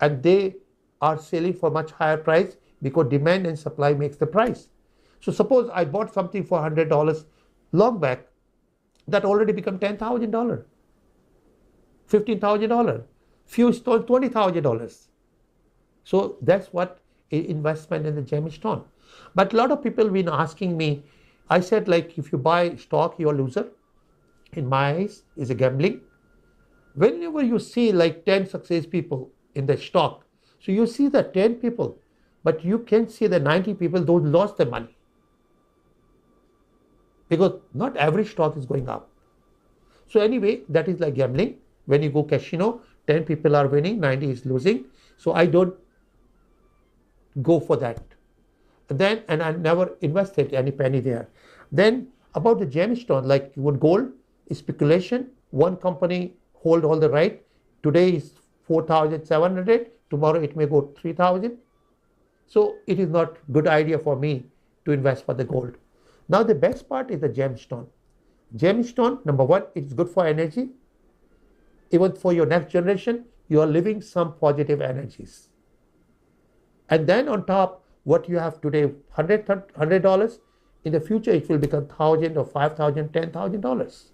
and they are selling for much higher price because demand and supply makes the price. So suppose I bought something for $100 long back, that already become $10,000. $15,000, few stones $20,000. So that's what investment in the gemstone. But a lot of people been asking me. I said, like, if you buy stock, you're a loser. In my eyes, is a gambling. Whenever you see like 10 success people in the stock, so you see the 10 people, but you can see the 90 people those lost their money because not every stock is going up. So anyway, that is like gambling. When you go casino, 10 people are winning, 90 is losing. So I don't go for that. And I never invested any penny there. Then about the gemstone, like with gold, is speculation. One company hold all the right. Today is 4,700. Tomorrow it may go 3,000. So it is not good idea for me to invest for the gold. Now the best part is the gemstone. Gemstone, number one, it's good for energy. Even for your next generation, you are living some positive energies. And then on top, what you have today, $100, in the future it will become $1,000 or $5,000, $10,000.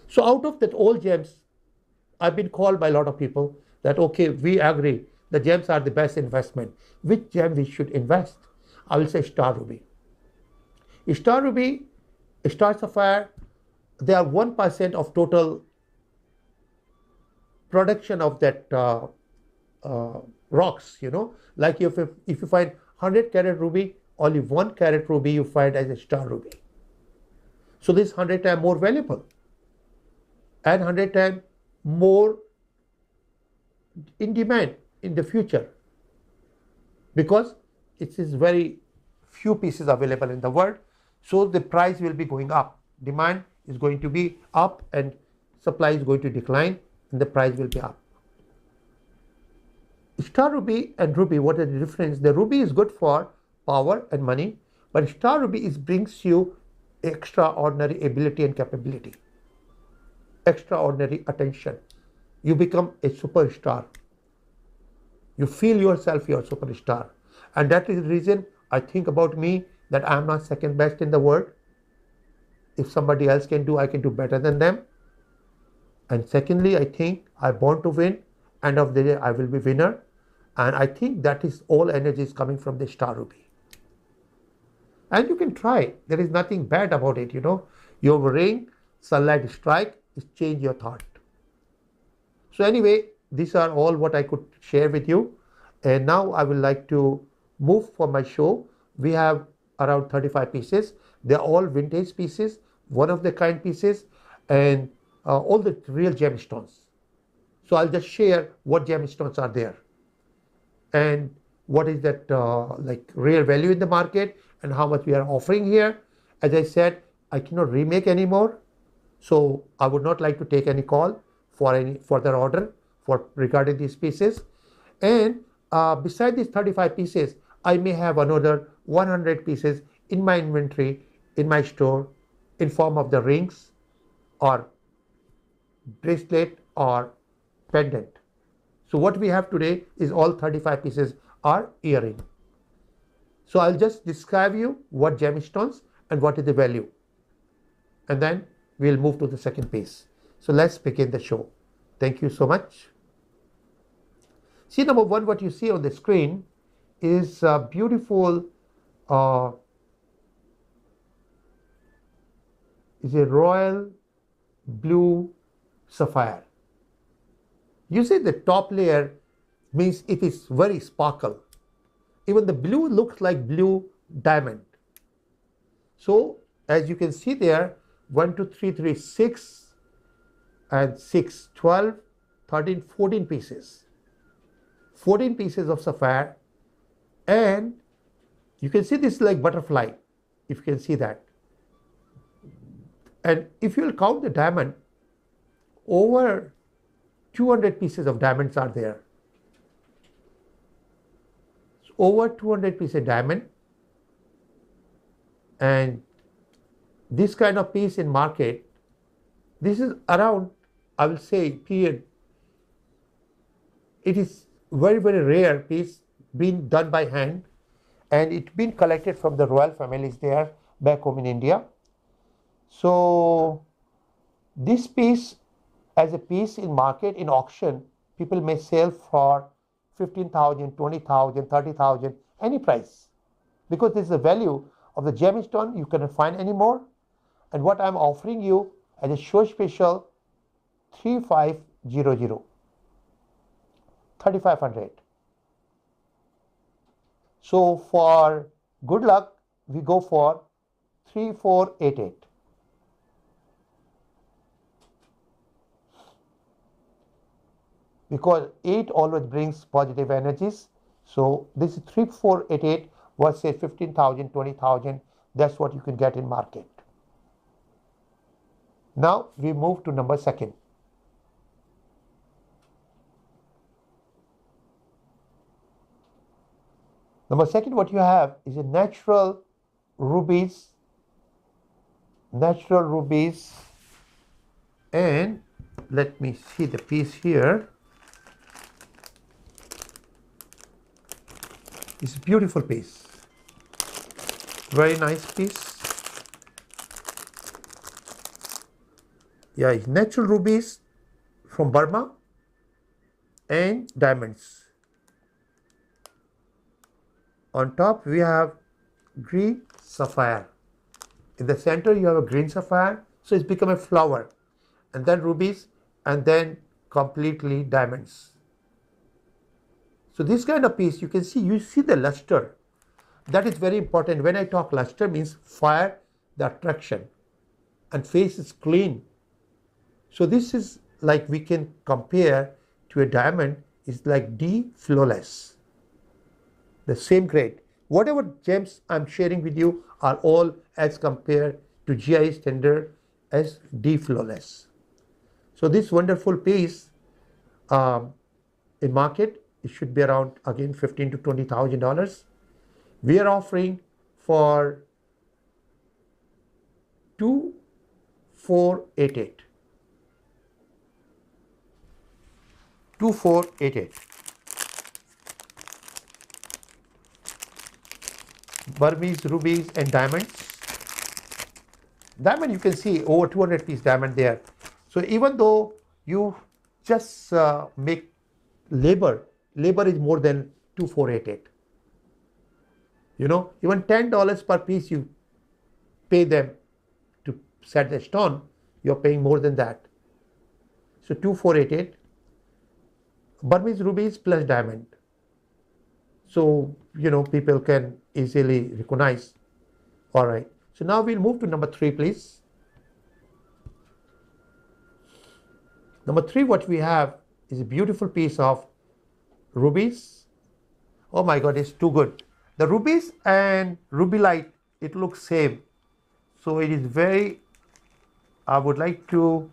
So out of that all gems, I've been called by a lot of people that, okay, we agree, the gems are the best investment. Which gem we should invest? I will say star ruby. Star ruby, star sapphire, they are 1% of total production of that rocks, like if you find 100 carat ruby, only 1 carat ruby you find as a star ruby. So this 100 times more valuable and 100 times more in demand in the future because it is very few pieces available in the world. So the price will be going up. Demand is going to be up and supply is going to decline. And the price will be up. Star ruby and ruby, what is the difference? The ruby is good for power and money, but star ruby brings you extraordinary ability and capability, extraordinary attention. You become a superstar. You feel yourself you're a superstar. And that is the reason I think about me that I'm not second best in the world. If somebody else can do, I can do better than them. And secondly, I think I'm born to win. End of the day, I will be winner. And I think that is all energy is coming from the star ruby. And you can try. There is nothing bad about it, Your ring, sunlight strike, is change your thought. So anyway, these are all what I could share with you. And now I would like to move for my show. We have around 35 pieces. They're all vintage pieces, one of the kind pieces, and all the real gemstones. So I'll just share what gemstones are there and what is that like real value in the market and how much we are offering here. As I said, I cannot remake anymore, so I would not like to take any call for any further order for regarding these pieces. And beside these 35 pieces, I may have another 100 pieces in my inventory in my store in form of the rings or bracelet or pendant. So what we have today is all 35 pieces are earring. So I'll just describe you what gemstones and what is the value. And then we'll move to the second piece. So let's begin the show. Thank you so much. See, number one, what you see on the screen is a beautiful is a royal blue sapphire. You see the top layer means it is very sparkle. Even the blue looks like blue diamond. So as you can see there, 1, 2, 3, 3, 6 and 6, 12, 13, 14 pieces. 14 pieces of sapphire, and you can see this like butterfly, if you can see that. And if you will count the diamond, over 200 pieces of diamonds are there. So over 200 pieces of diamond, and this kind of piece in market, this is around, I will say, period. It is very, very rare piece being done by hand, and it's been collected from the royal families there back home in India. So this piece, as a piece in market, in auction, people may sell for 15,000, 20,000, 30,000, any price, because this is the value of the gemstone you cannot find anymore. And what I'm offering you as a show special, 3500, 3,500. So for good luck, we go for 3488. Because 8 always brings positive energies. So this is 3488 versus 15,000, 20,000. That's what you can get in market. Now we move to number second. Number second, what you have is a natural rubies, and let me see the piece here. It's a beautiful piece, very nice piece. Yeah, it's natural rubies from Burma and diamonds. On top we have green sapphire. In the center you have a green sapphire, so it's become a flower, and then rubies, and then completely diamonds. So this kind of piece, you see the luster. That is very important. When I talk luster, means fire, the attraction, and face is clean. So this is like we can compare to a diamond, is like D flawless. The same grade. Whatever gems I'm sharing with you are all as compared to GIA standard as D flawless. So this wonderful piece in market, it should be around again $15,000 to $20,000. We are offering for 2488. 2488. Burmese rubies and diamonds. Diamond, you can see over 200 piece diamond there. So even though you just make labor is more than 2488. You know, even $10 per piece you pay them to set the stone, you're paying more than that. So 2488. Burmese rubies plus diamond. so people can easily recognize. All right, so now we'll move to number 3, please. Number 3, what we have is a beautiful piece of rubies. Oh my god, it's too good. The rubies and rubylite, it looks same, so it is very, I would like to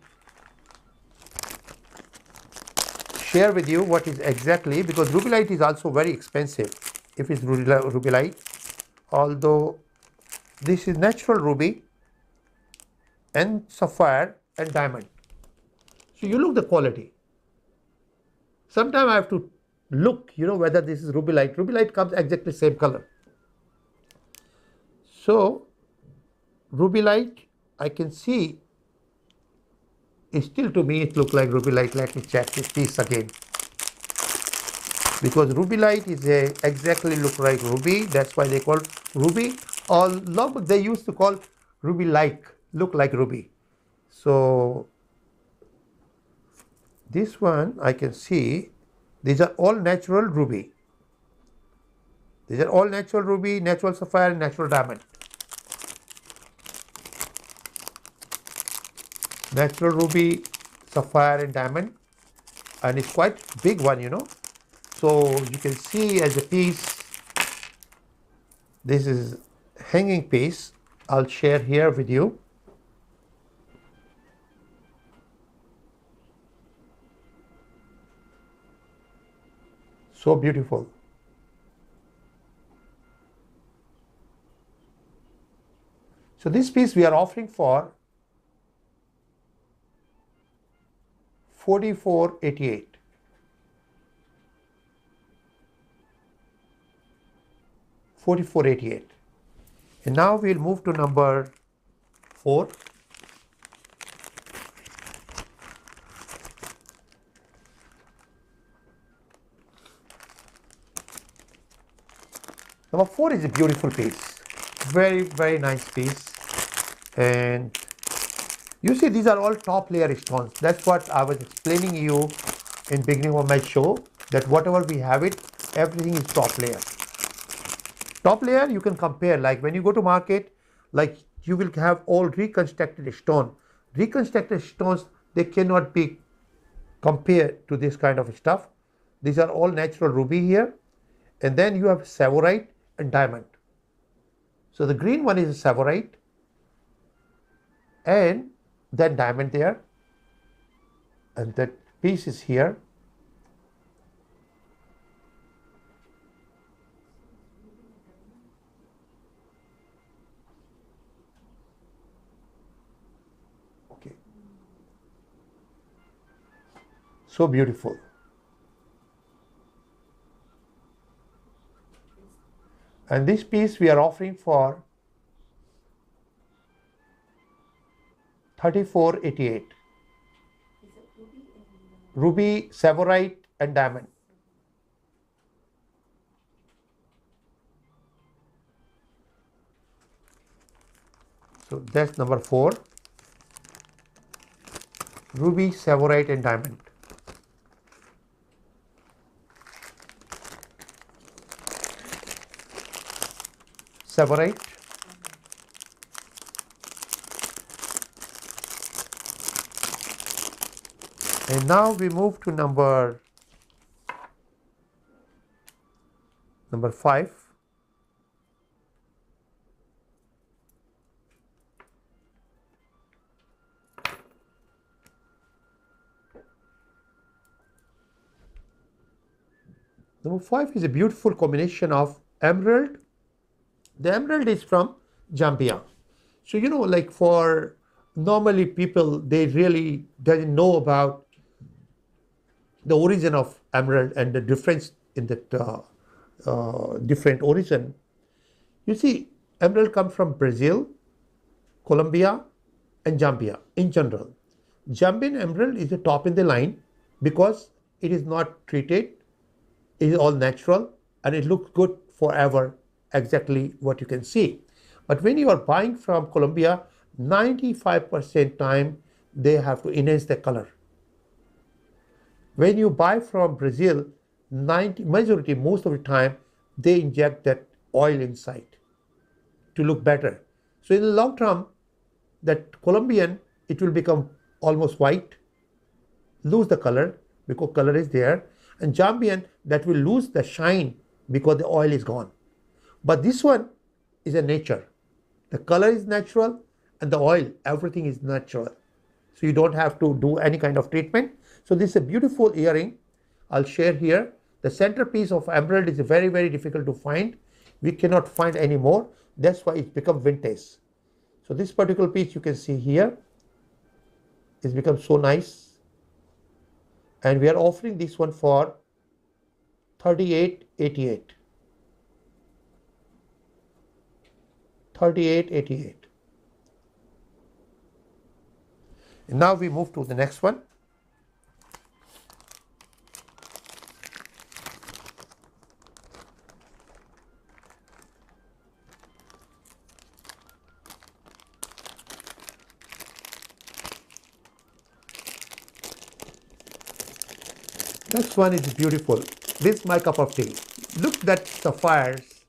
share with you what is exactly, because rubylite is also very expensive if it's rubylite, although this is natural ruby and sapphire and diamond. So you look the quality. Sometimes I have to look, whether this is rubylite. Rubylite comes exactly same color. So rubylite, I can see, is still, to me it looks like rubylite. Let me check this piece again, because rubylite is exactly look like ruby. That's why they call ruby. Or they used to call ruby look like ruby. So this one I can see, these are all natural ruby. These are all natural ruby, natural sapphire, and natural diamond. Natural ruby, sapphire, and diamond, and it's quite big one, So you can see as a piece, this is hanging piece. I'll share here with you. So beautiful. So this piece we are offering for 4488. $44.88. And now we'll move to number 4. Number 4 is a beautiful piece, very, very nice piece. And you see, these are all top layer stones. That's what I was explaining you in beginning of my show, that whatever we have it, everything is top layer. Top layer you can compare, like when you go to market, like you will have all reconstructed stone. Reconstructed stones, they cannot be compared to this kind of stuff. These are all natural ruby here. And then you have savorite and diamond. So the green one is a savorite, and then diamond there, and that piece is here. Okay, so beautiful. And this piece we are offering for $34.88. Ruby, savorite, and diamond. So that's number 4. Ruby, savorite, and diamond. Savorite, and now we move to number 5. Number 5 is a beautiful combination of emerald. The emerald is from Zambia. So, like for normally people, they really doesn't know about the origin of emerald and the difference in that different origin. You see, emerald comes from Brazil, Colombia, and Zambia in general. Zambian emerald is the top in the line because it is not treated, it is all natural, and it looks good forever, exactly what you can see. But when you are buying from Colombia, 95% time they have to enhance the color. When you buy from Brazil, most of the time they inject that oil inside to look better. So in the long term, that Colombian, it will become almost white, lose the color because color is there, and Jambian, that will lose the shine because the oil is gone. But this one is a nature. The color is natural and the oil, everything is natural. So you don't have to do any kind of treatment. So this is a beautiful earring. I'll share here. The centerpiece of emerald is very, very difficult to find. We cannot find anymore. That's why it's become vintage. So this particular piece you can see here, it's become so nice. And we are offering this one for $38.88. $38.88. And now we move to the next one. Next one is beautiful. This is my cup of tea. Look at that sapphires.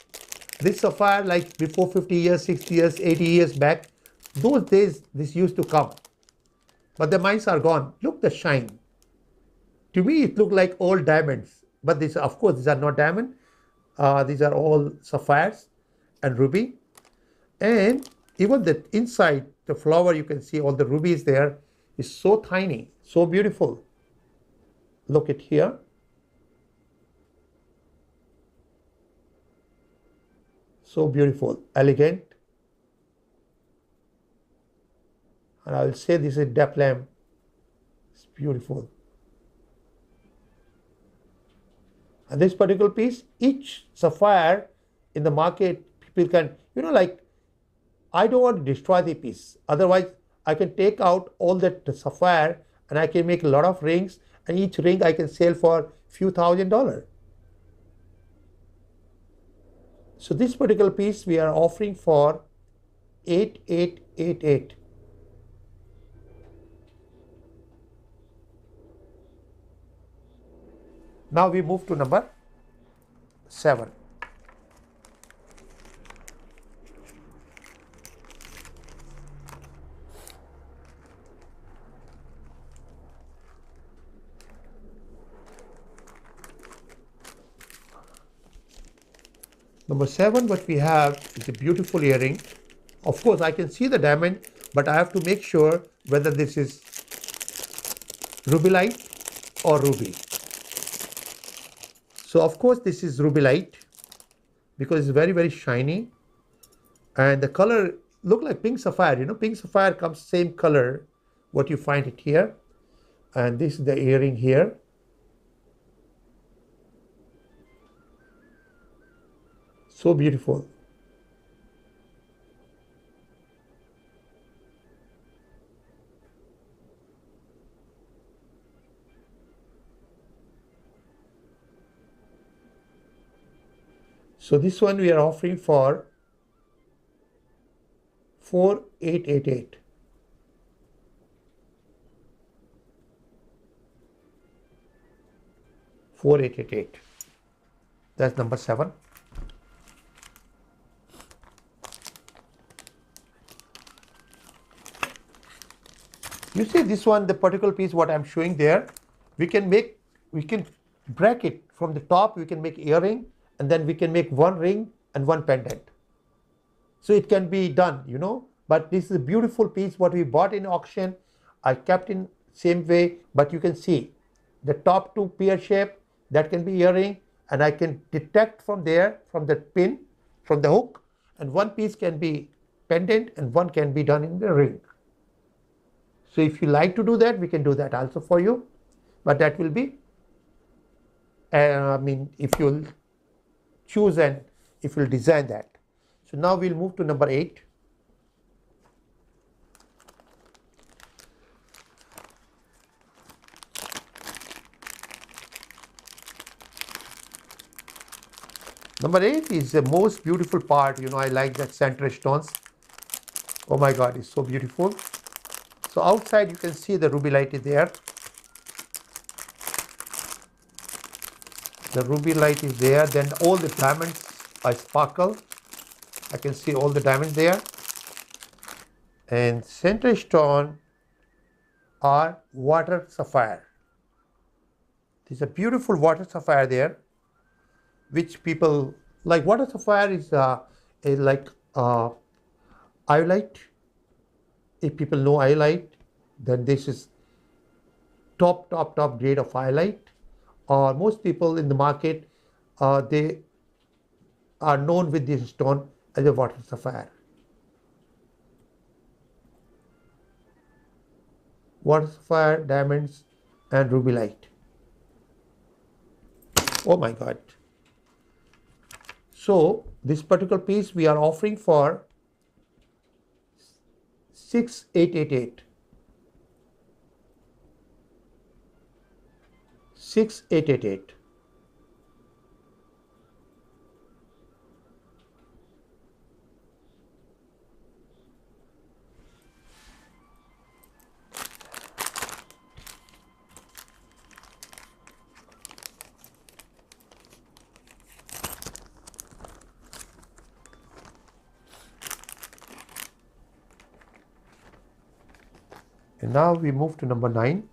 This sapphire, like before 50 years, 60 years, 80 years back, those days this used to come. But the mines are gone. Look the shine. To me, it looked like old diamonds. But these, of course, these are not diamond. These are all sapphires and ruby. And even the inside, the flower, you can see all the rubies there is so tiny, so beautiful. Look at here. So beautiful, elegant. And I will say this is dap lamp. It's beautiful. And this particular piece, each sapphire in the market, people can, like, I don't want to destroy the piece. Otherwise, I can take out all that sapphire and I can make a lot of rings, and each ring I can sell for few $1,000s. So this particular piece we are offering for $8888. Now we move to number 7. Number 7, what we have is a beautiful earring. Of course, I can see the diamond, but I have to make sure whether this is rubylite or ruby. So of course, this is rubylite because it's very, very shiny. And the color look like pink sapphire. Pink sapphire comes same color what you find it here. And this is the earring here. So beautiful. So this one we are offering for $4888. $4888. That's number 7. You see this one, the particular piece what I'm showing there, we can break it from the top, we can make earring, and then we can make one ring and one pendant. So it can be done, but this is a beautiful piece what we bought in auction. I kept in same way, but you can see the top 2 pear shape, that can be earring, and I can detect from there, from the pin, from the hook, and one piece can be pendant and one can be done in the ring. So if you like to do that, we can do that also for you. But that will be, if you'll choose and if you'll design that. So now we'll move to number 8. Number 8 is the most beautiful part. I like that center stones. Oh my God, it's so beautiful. So outside you can see the rubylite is there. The ruby light is there. Then all the diamonds are sparkle. I can see all the diamonds there. And center stone are water sapphire. There's a beautiful water sapphire there, which people like. Water sapphire is like iolite. If people know iolite, then this is top grade of iolite. Or most people in the market, they are known with this stone as a water sapphire. Water sapphire, diamonds, and ruby light. Oh my God. So this particular piece we are offering for 6888. 6888. And now we move to number 9.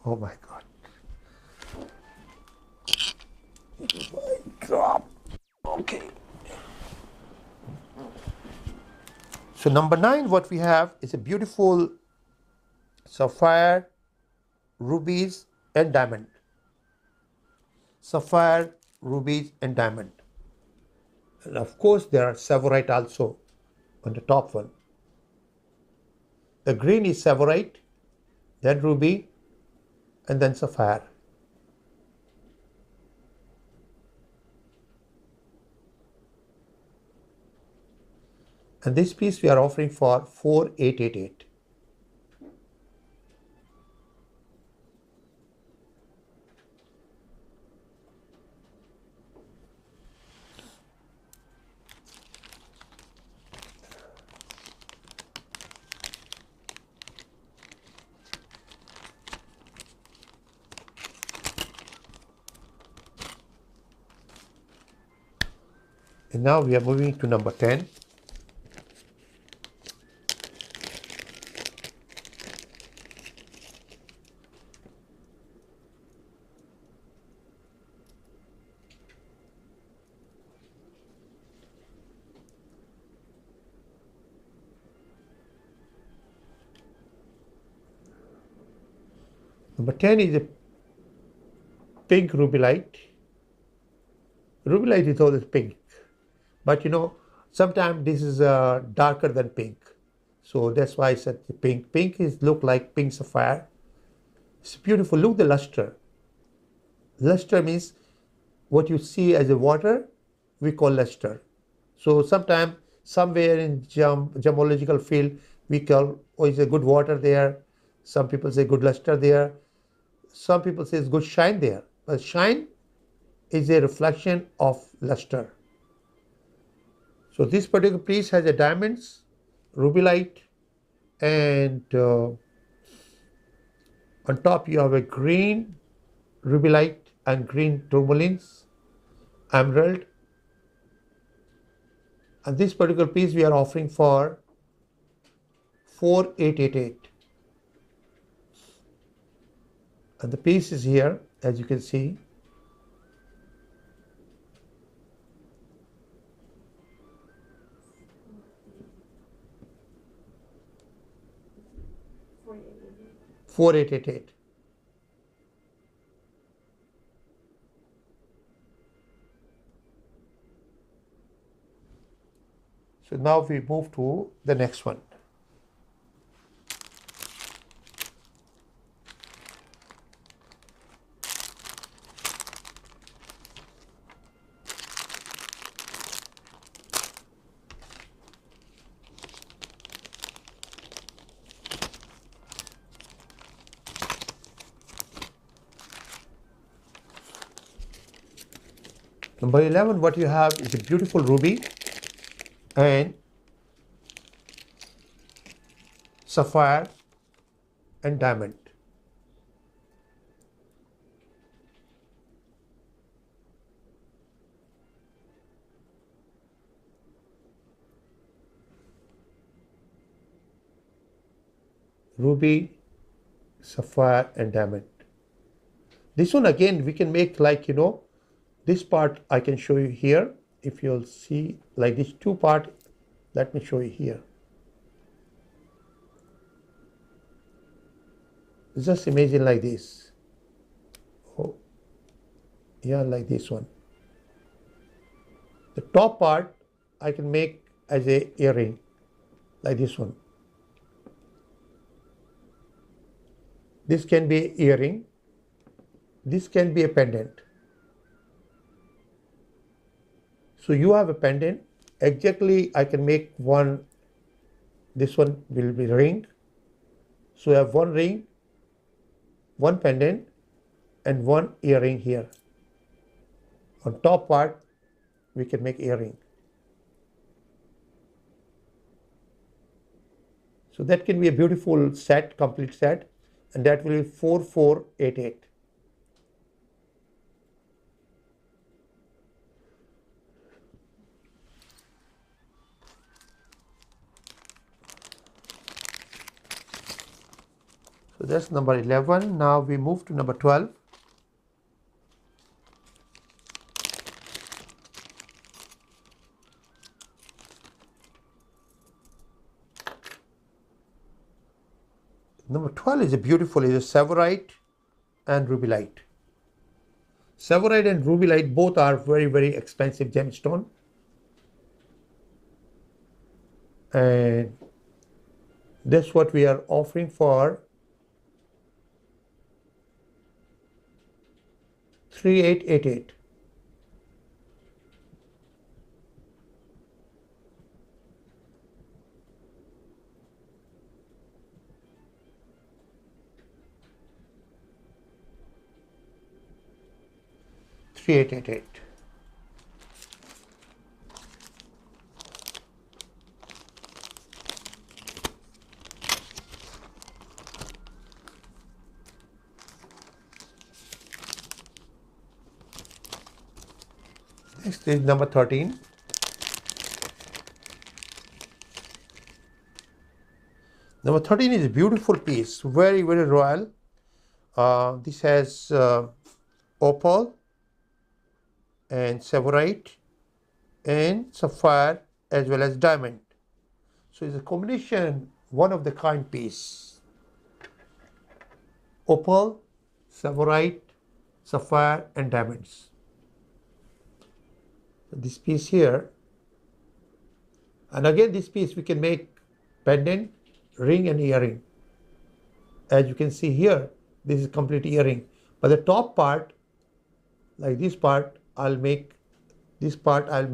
Oh my God. Drop. Okay. So number 9, what we have is a beautiful sapphire, rubies, and diamond. Sapphire, rubies, and diamond. And of course, there are sevorite also on the top one. The green is sevorite, then ruby, and then sapphire. And this piece we are offering for 4888. And now we are moving to number 10. Number 10 is a pink ruby light. Ruby light is always pink, but you know, sometimes this is darker than pink. So that's why I said the pink. Pink is look like pink sapphire. It's beautiful. Look the luster. Luster means what you see as a water, we call luster. So sometimes somewhere in gemological field, we call, oh, is a good water there. Some people say good luster there. Some people say it's good shine there. But shine is a reflection of luster. So this particular piece has a diamonds, ruby light, and on top you have a green ruby light and green tourmalines, emerald. And this particular piece we are offering for 4888. And the piece is here, as you can see. $4888. So now we move to the next one. Number 11, what you have is a beautiful ruby and sapphire and diamond. Ruby, sapphire and diamond. This one again we can make like, you know, this part I can show you here. If you'll see like these two part, let me show you here. Just imagine like this. Oh, yeah, like this one. The top part I can make as a earring, like this one. This can be an earring. This can be a pendant. So you have a pendant. Exactly, I can make one. This one will be ring. So I have one ring, one pendant, and one earring here. On top part, we can make earring. So that can be a beautiful set, complete set, and that will be 4488. So that's number 11. Now we move to number 12. Number 12 is a beautiful, is a Severite and Rubylite. Severite and Rubylite both are very, very expensive gemstone. And that's what we are offering for 3888. Next is number 13. Number 13 is a beautiful piece, very, very royal. This has opal and severite and sapphire as well as diamond. So it's a combination, one of the kind piece. Opal, severite, sapphire and diamonds. This piece here, and again this piece we can make pendant, ring and earring. As you can see here, this is complete earring, but the top part, like this part, I'll make this part as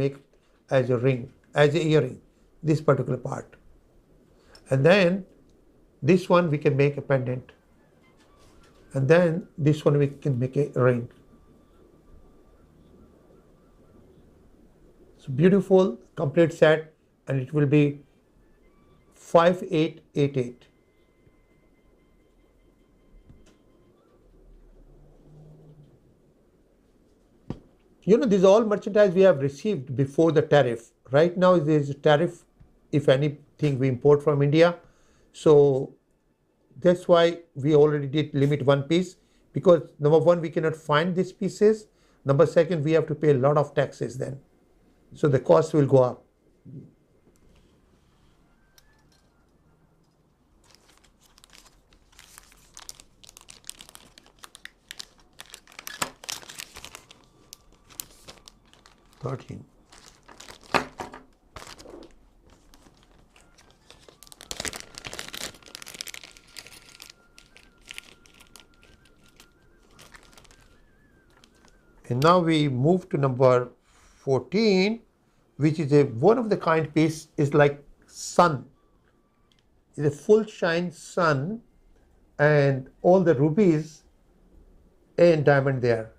a ring, as a earring, this particular part, and then this one we can make a pendant, and then this one we can make a ring. So beautiful complete set, and it will be 5888. You know, these are all merchandise we have received before the tariff. Right now there is a tariff if anything we import from India. So that's why we already did limit one piece, because number one, we cannot find these pieces. Number second, we have to pay a lot of taxes then. So the cost will go up. $13. And now we move to number 14, which is a one of the kind piece, is like sun. It's a full shine sun and all the rubies and diamond there.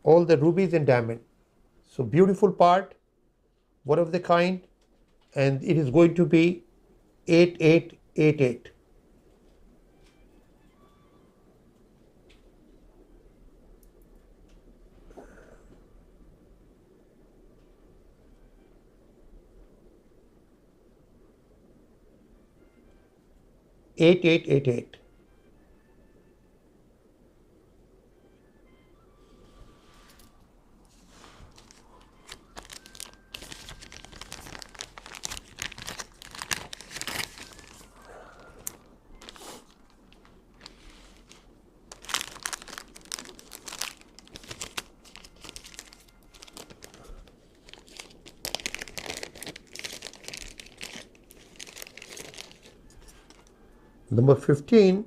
all the rubies and diamond. So beautiful part, one of the kind, and it is going to be 8888. $8888. Number 15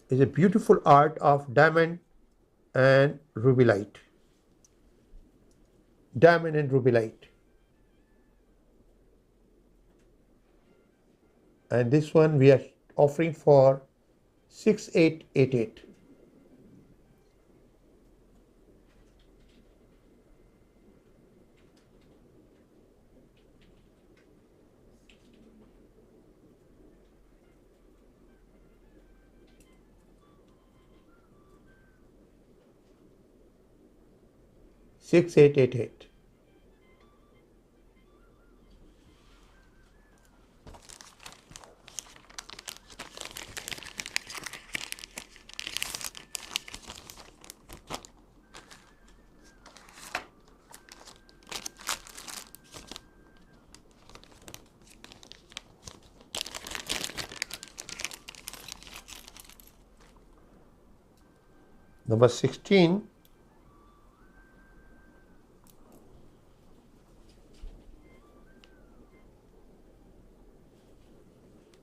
is a beautiful art of diamond and rubylite. Diamond and rubylite. And this one we are offering for 6888. $6888. Number 16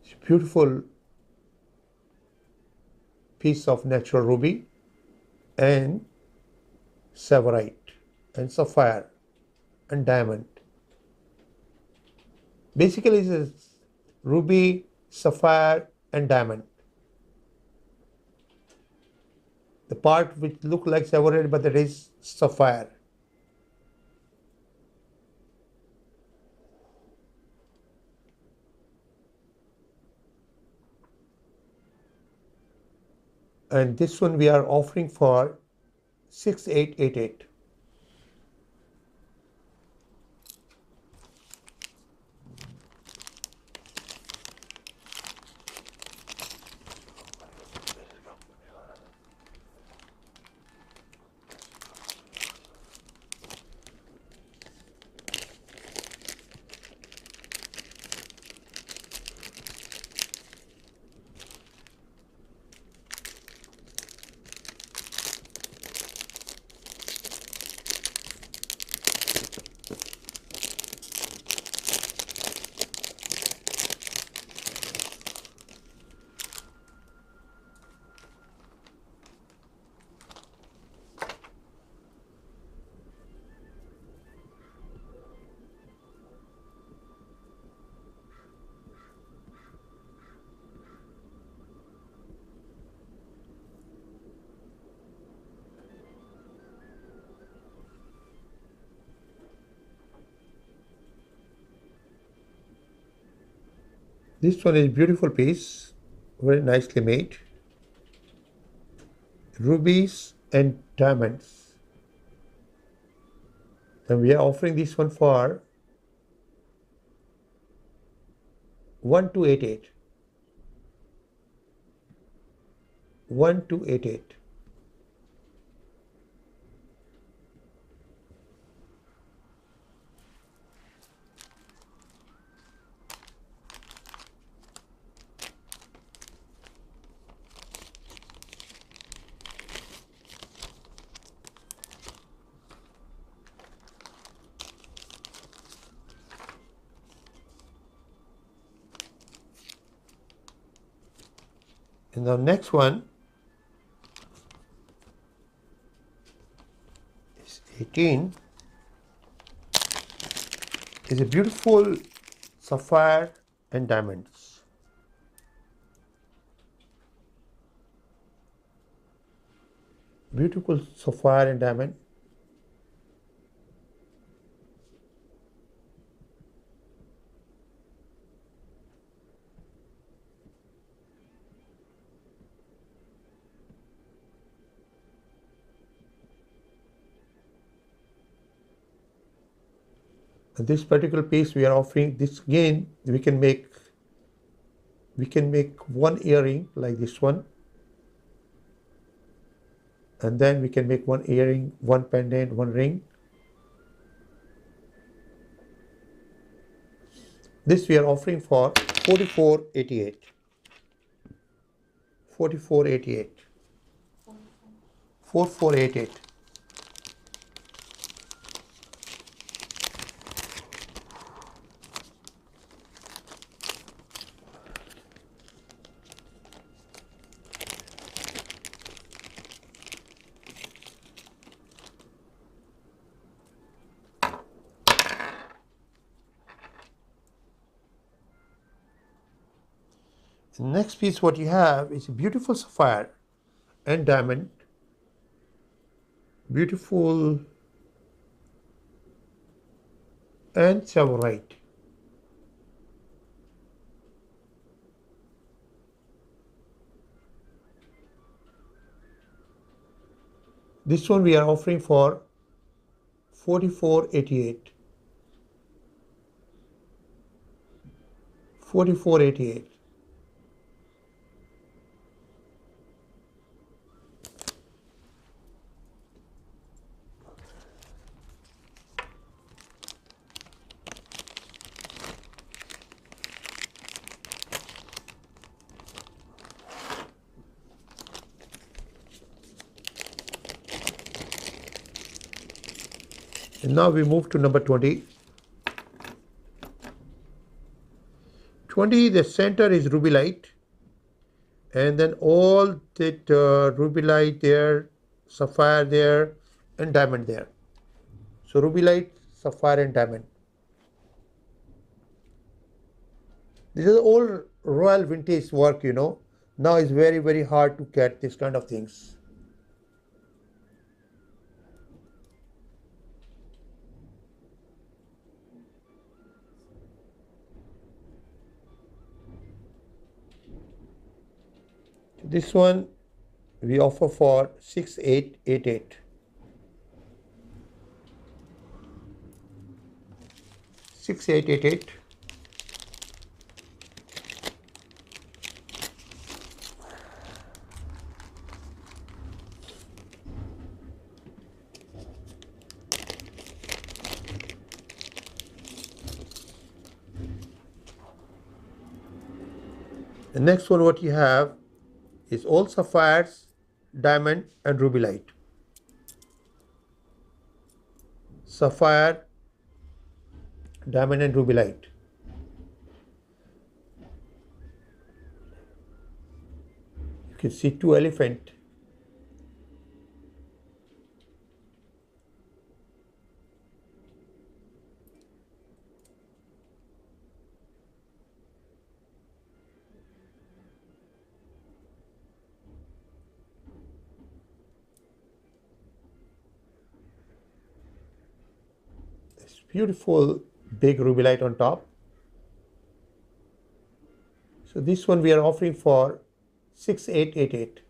is a beautiful piece of natural ruby and savarite and sapphire and diamond. Basically it is ruby, sapphire and diamond. The part which look like savarite but it is sapphire. And this one we are offering for 6888. This one is a beautiful piece, very nicely made. Rubies and diamonds. And we are offering this one for 1288. 1288. And the next one is 18. Is a beautiful sapphire and diamonds. Beautiful sapphire and diamond. And this particular piece we are offering, this again we can make one earring like this one, and then we can make one earring, one pendant, one ring. This we are offering for 44.88. 44.88. 4488. The next piece what you have is a beautiful sapphire and diamond, beautiful and chavorite. This one we are offering for 44.88. 44.88. And now we move to number 20. 20, the center is ruby light, and then all that ruby light there, sapphire there, and diamond there. So ruby light, sapphire, and diamond. This is all royal vintage work, you know. Now it's very, very hard to get this kind of things. This one we offer for 6888. 6888. The next one what you have is all sapphires, diamond, and ruby light. Sapphire, diamond, and ruby light. You can see two elephants. Beautiful big ruby light on top. So this one we are offering for 6888.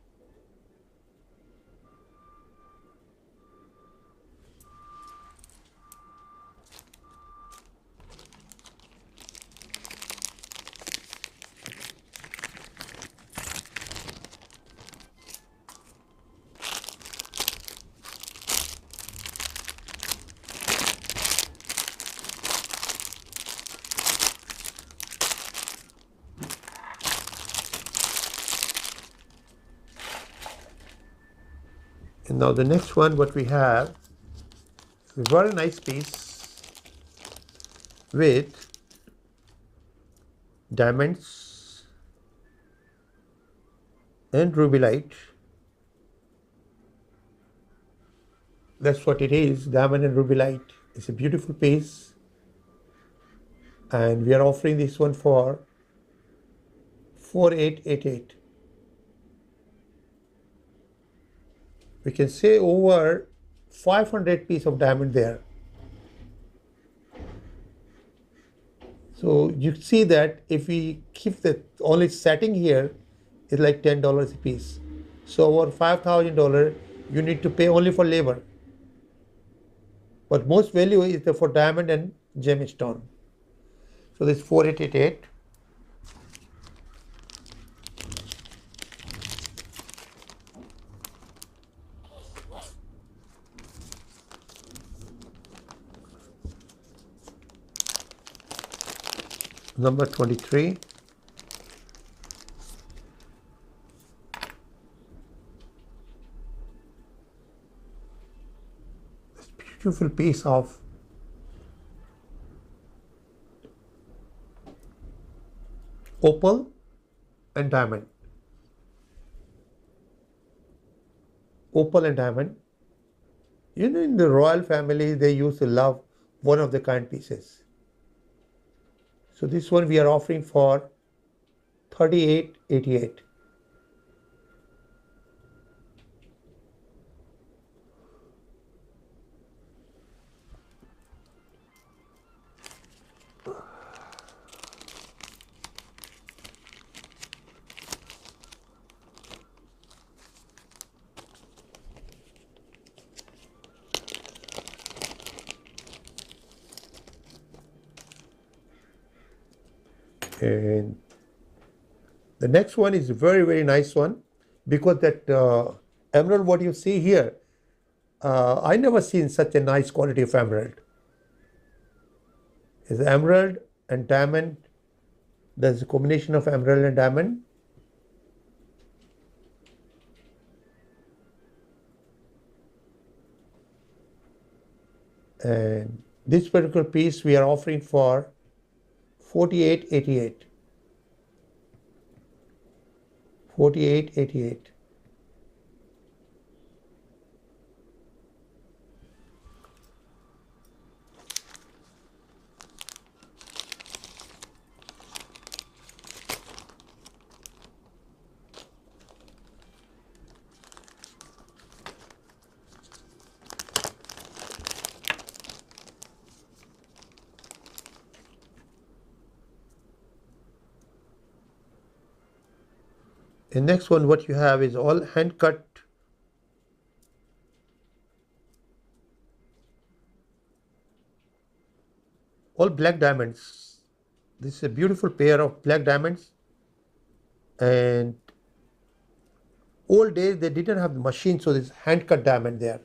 And now the next one what we have is a very nice piece with diamonds and ruby light. That's what it is, diamond and ruby light. It's a beautiful piece, and we are offering this one for 4888. We can say over 500 piece of diamond there. So you see that if we keep the only setting here, it's like $10 a piece. So over $5,000 you need to pay only for labor. But most value is for diamond and gemstone. So this 4888. Number 23. This beautiful piece of opal and diamond. Opal and diamond. You know, in the royal family, they used to love one of the kind pieces. So this one we are offering for 3888. And the next one is a very, very nice one, because that emerald what you see here, I never seen such a nice quality of emerald. It's emerald and diamond. There's a combination of emerald and diamond. And this particular piece we are offering for 4888. 4888. The next one what you have is all hand cut all black diamonds. This is a beautiful pair of black diamonds, and old days they didn't have the machine, so this hand cut diamond there.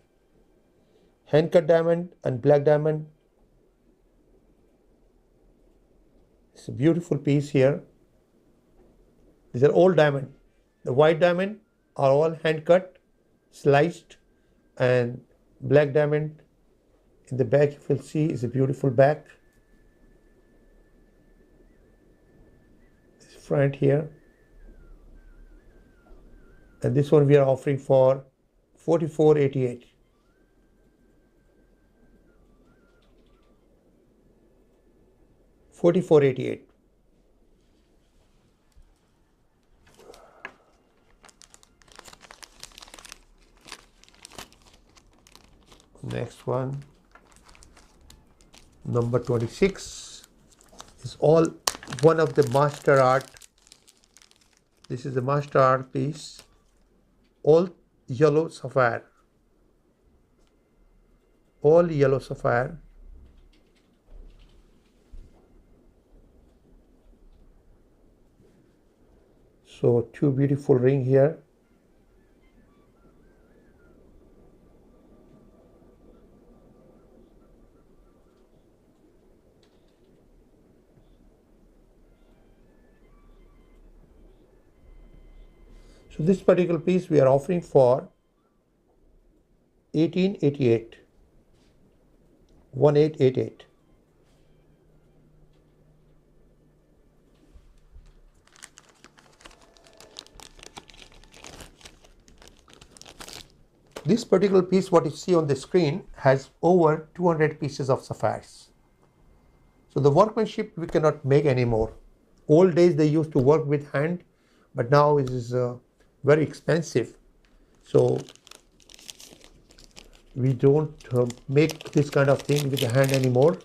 Hand cut diamond and black diamond. It's a beautiful piece here. These are all diamond. The white diamond are all hand cut, sliced, and black diamond in the back, if you'll see, is a beautiful back. This front here. And this one we are offering for 4488. 4488. Next one, number 26, is all one of the master art. This is the master art piece, all yellow sapphire. All yellow sapphire. So two beautiful ring here. So this particular piece we are offering for 1888. 1888. This particular piece, what you see on the screen, has over 200 pieces of sapphires. So the workmanship we cannot make anymore. Old days they used to work with hand, but now it is very expensive. So we don't make this kind of thing with the hand anymore.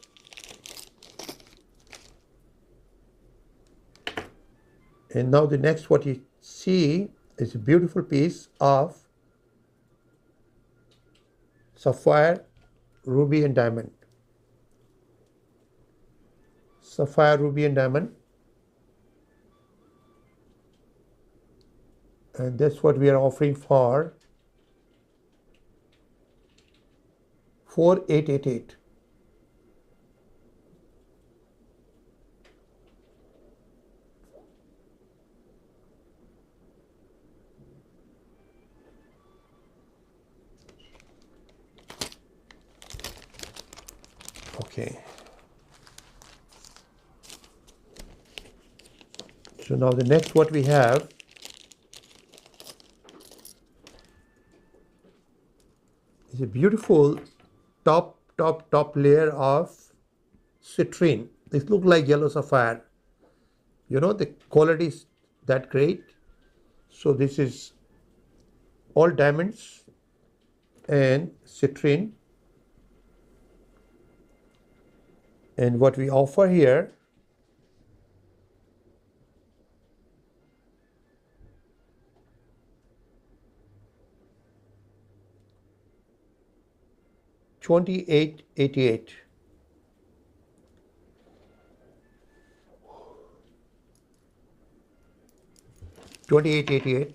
And now the next what you see is a beautiful piece of sapphire, ruby and diamond. sapphire, ruby and diamond. And that's what we are offering for 4888. Okay. So now the next what we have is a beautiful top layer of citrine. This looks like yellow sapphire. You know, the quality is that great. So this is all diamonds and citrine. And what we offer here $28.88. $28.88.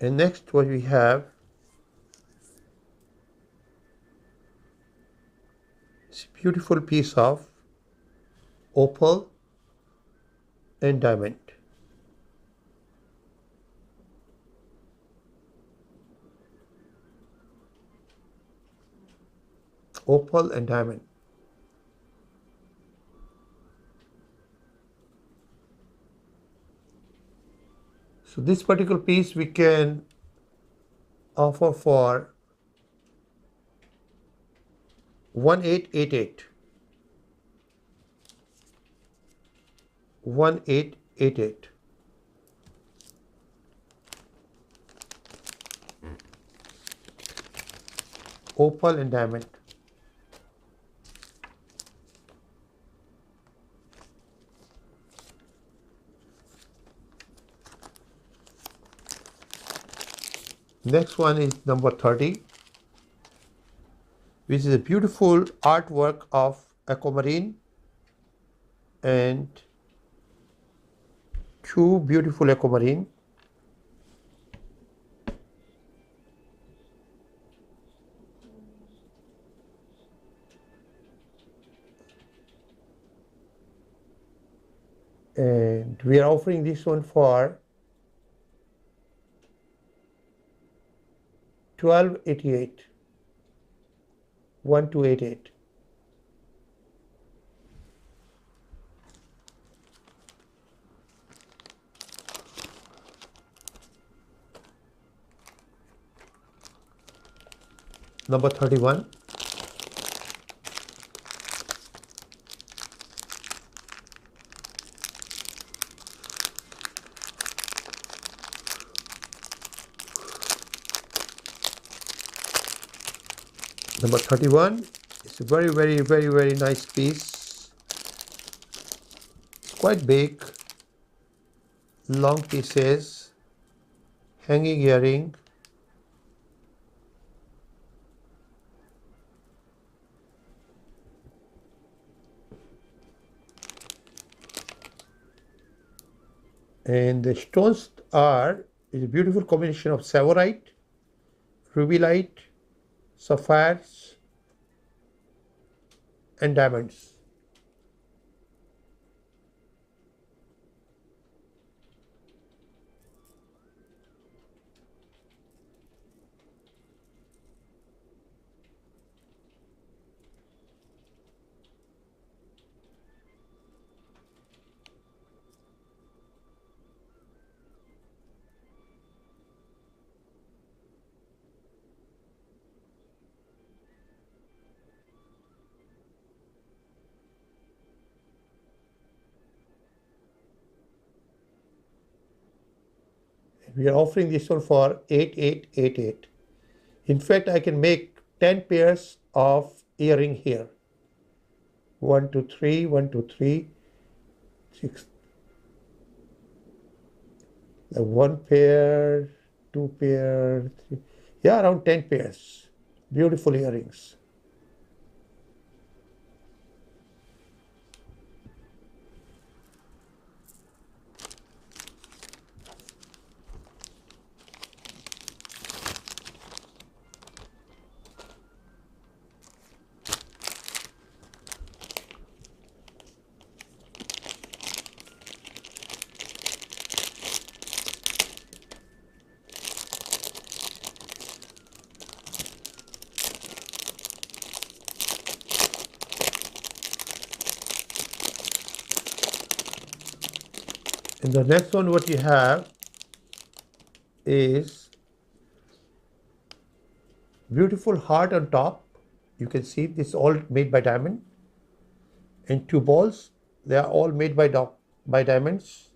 And next what we have is a beautiful piece of opal and diamond. Opal and diamond. So this particular piece we can offer for 1888. 1888. Opal and diamond. Next one is number 30, which is a beautiful artwork of aquamarine and two beautiful aquamarine. And we are offering this one for $12.88. 1288. Number 31. Number 31 is a very nice piece. It's quite big, long pieces, hanging earring, and the stones is a beautiful combination of savorite, rubylite, sapphires and diamonds. We are offering this one for 8888. In fact, I can make 10 pairs of earring here. 1 2 3, 1 2 3, 6. One pair, two pair, three. Yeah, around 10 pairs. Beautiful earrings. And the next one what you have is beautiful heart on top. You can see this is all made by diamond. And two balls, they are all made by diamonds.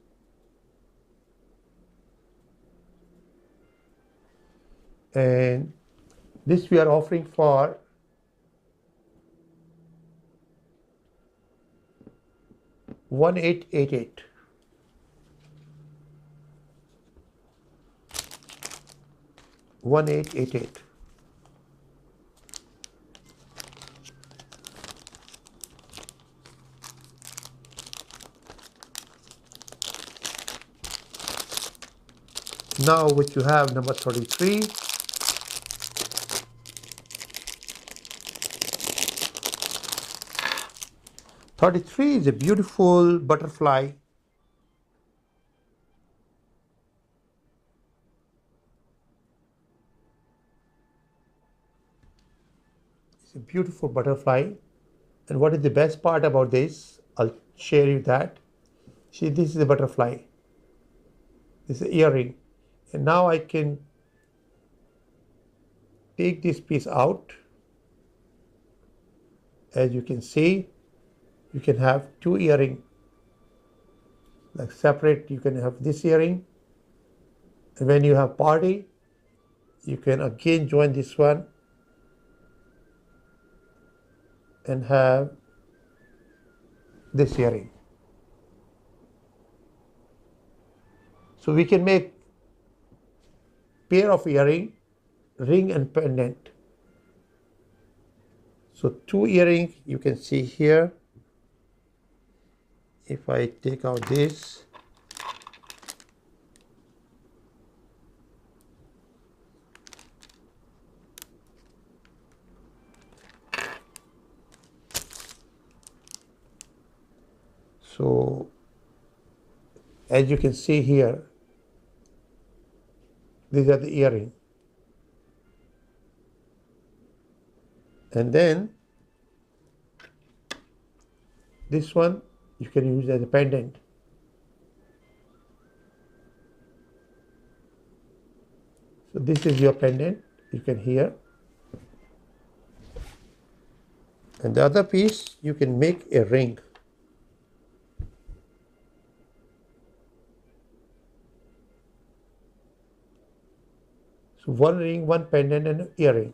And this we are offering for 1888. 1888. Now what you have number 33. Is a beautiful butterfly. It's a beautiful butterfly. And what is the best part about this? I'll share you that. See, this is the butterfly. This is the earring. And now I can take this piece out. As you can see, you can have two earrings. Like separate, you can have this earring. And when you have party, you can again join this one and have this earring. So we can make pair of earring, ring and pendant. So two earrings you can see here. If I take out this, so as you can see here, these are the earring. And then this one you can use as a pendant. So this is your pendant, you can hear. And the other piece you can make a ring. So one ring, one pendant and an earring.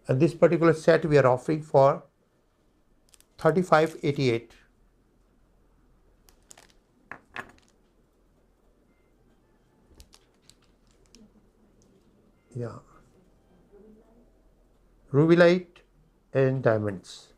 And this particular set we are offering for 3588. Yeah. Ruby light and diamonds.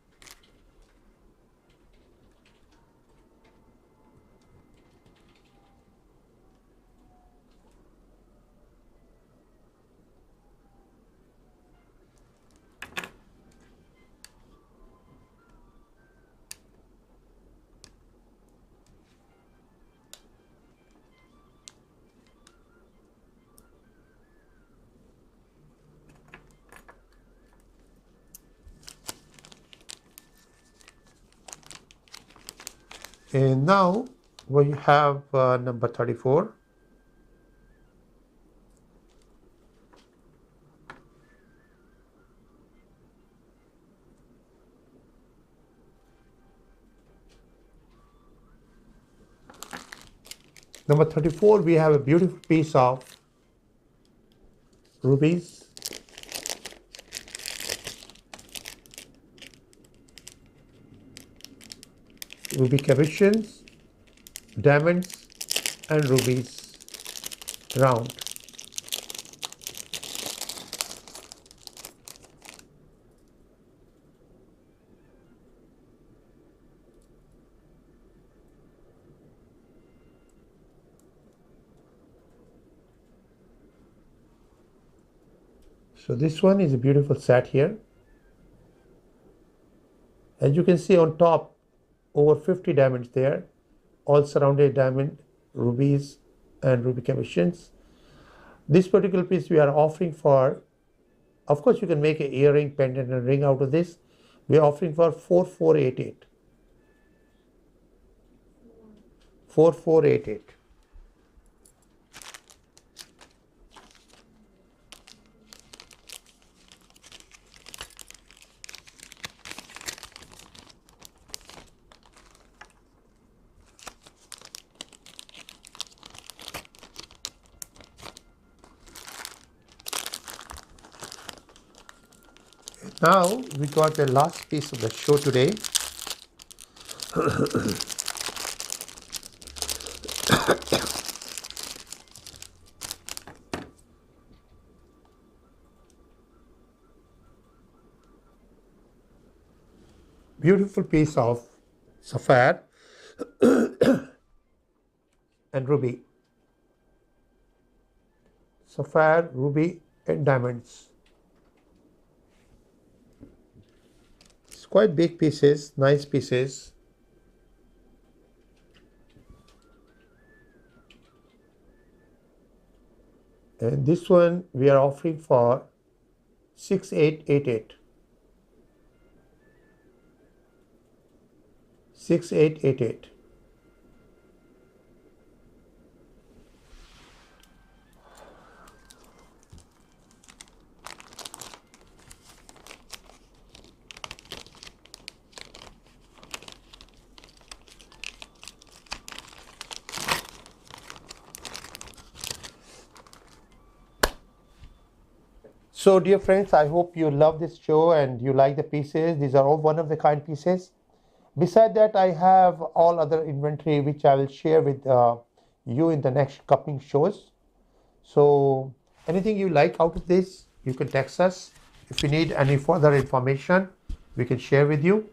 And now we have number 34. Number 34, we have a beautiful piece of rubies, ruby cabochons, diamonds and rubies round. So this one is a beautiful set here. As you can see on top, over 50 diamonds there, all surrounded diamond, rubies and ruby cabochons. This particular piece we are offering for, of course you can make an earring, pendant and ring out of this. We are offering for 4488. 4488. Now we got the last piece of the show today. Beautiful piece of sapphire and ruby. Sapphire, ruby and diamonds. Quite big pieces, nice pieces. And this one we are offering for 6888. 6888. So dear friends, I hope you love this show and you like the pieces. These are all one of the kind pieces. Beside that, I have all other inventory which I will share with you in the next coming shows. So anything you like out of this, you can text us. If you need any further information, we can share with you.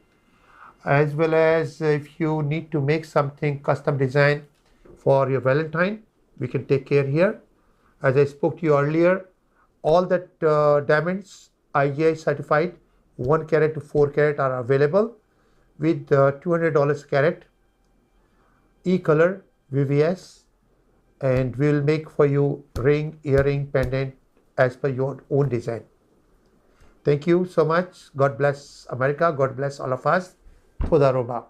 As well as if you need to make something custom design for your Valentine, we can take care here. As I spoke to you earlier, all that diamonds IGI certified 1 carat to 4 carat are available with $200 carat, e-color, VVS, and we will make for you ring, earring, pendant as per your own design. Thank you so much. God bless America. God bless all of us. Khuda Roba.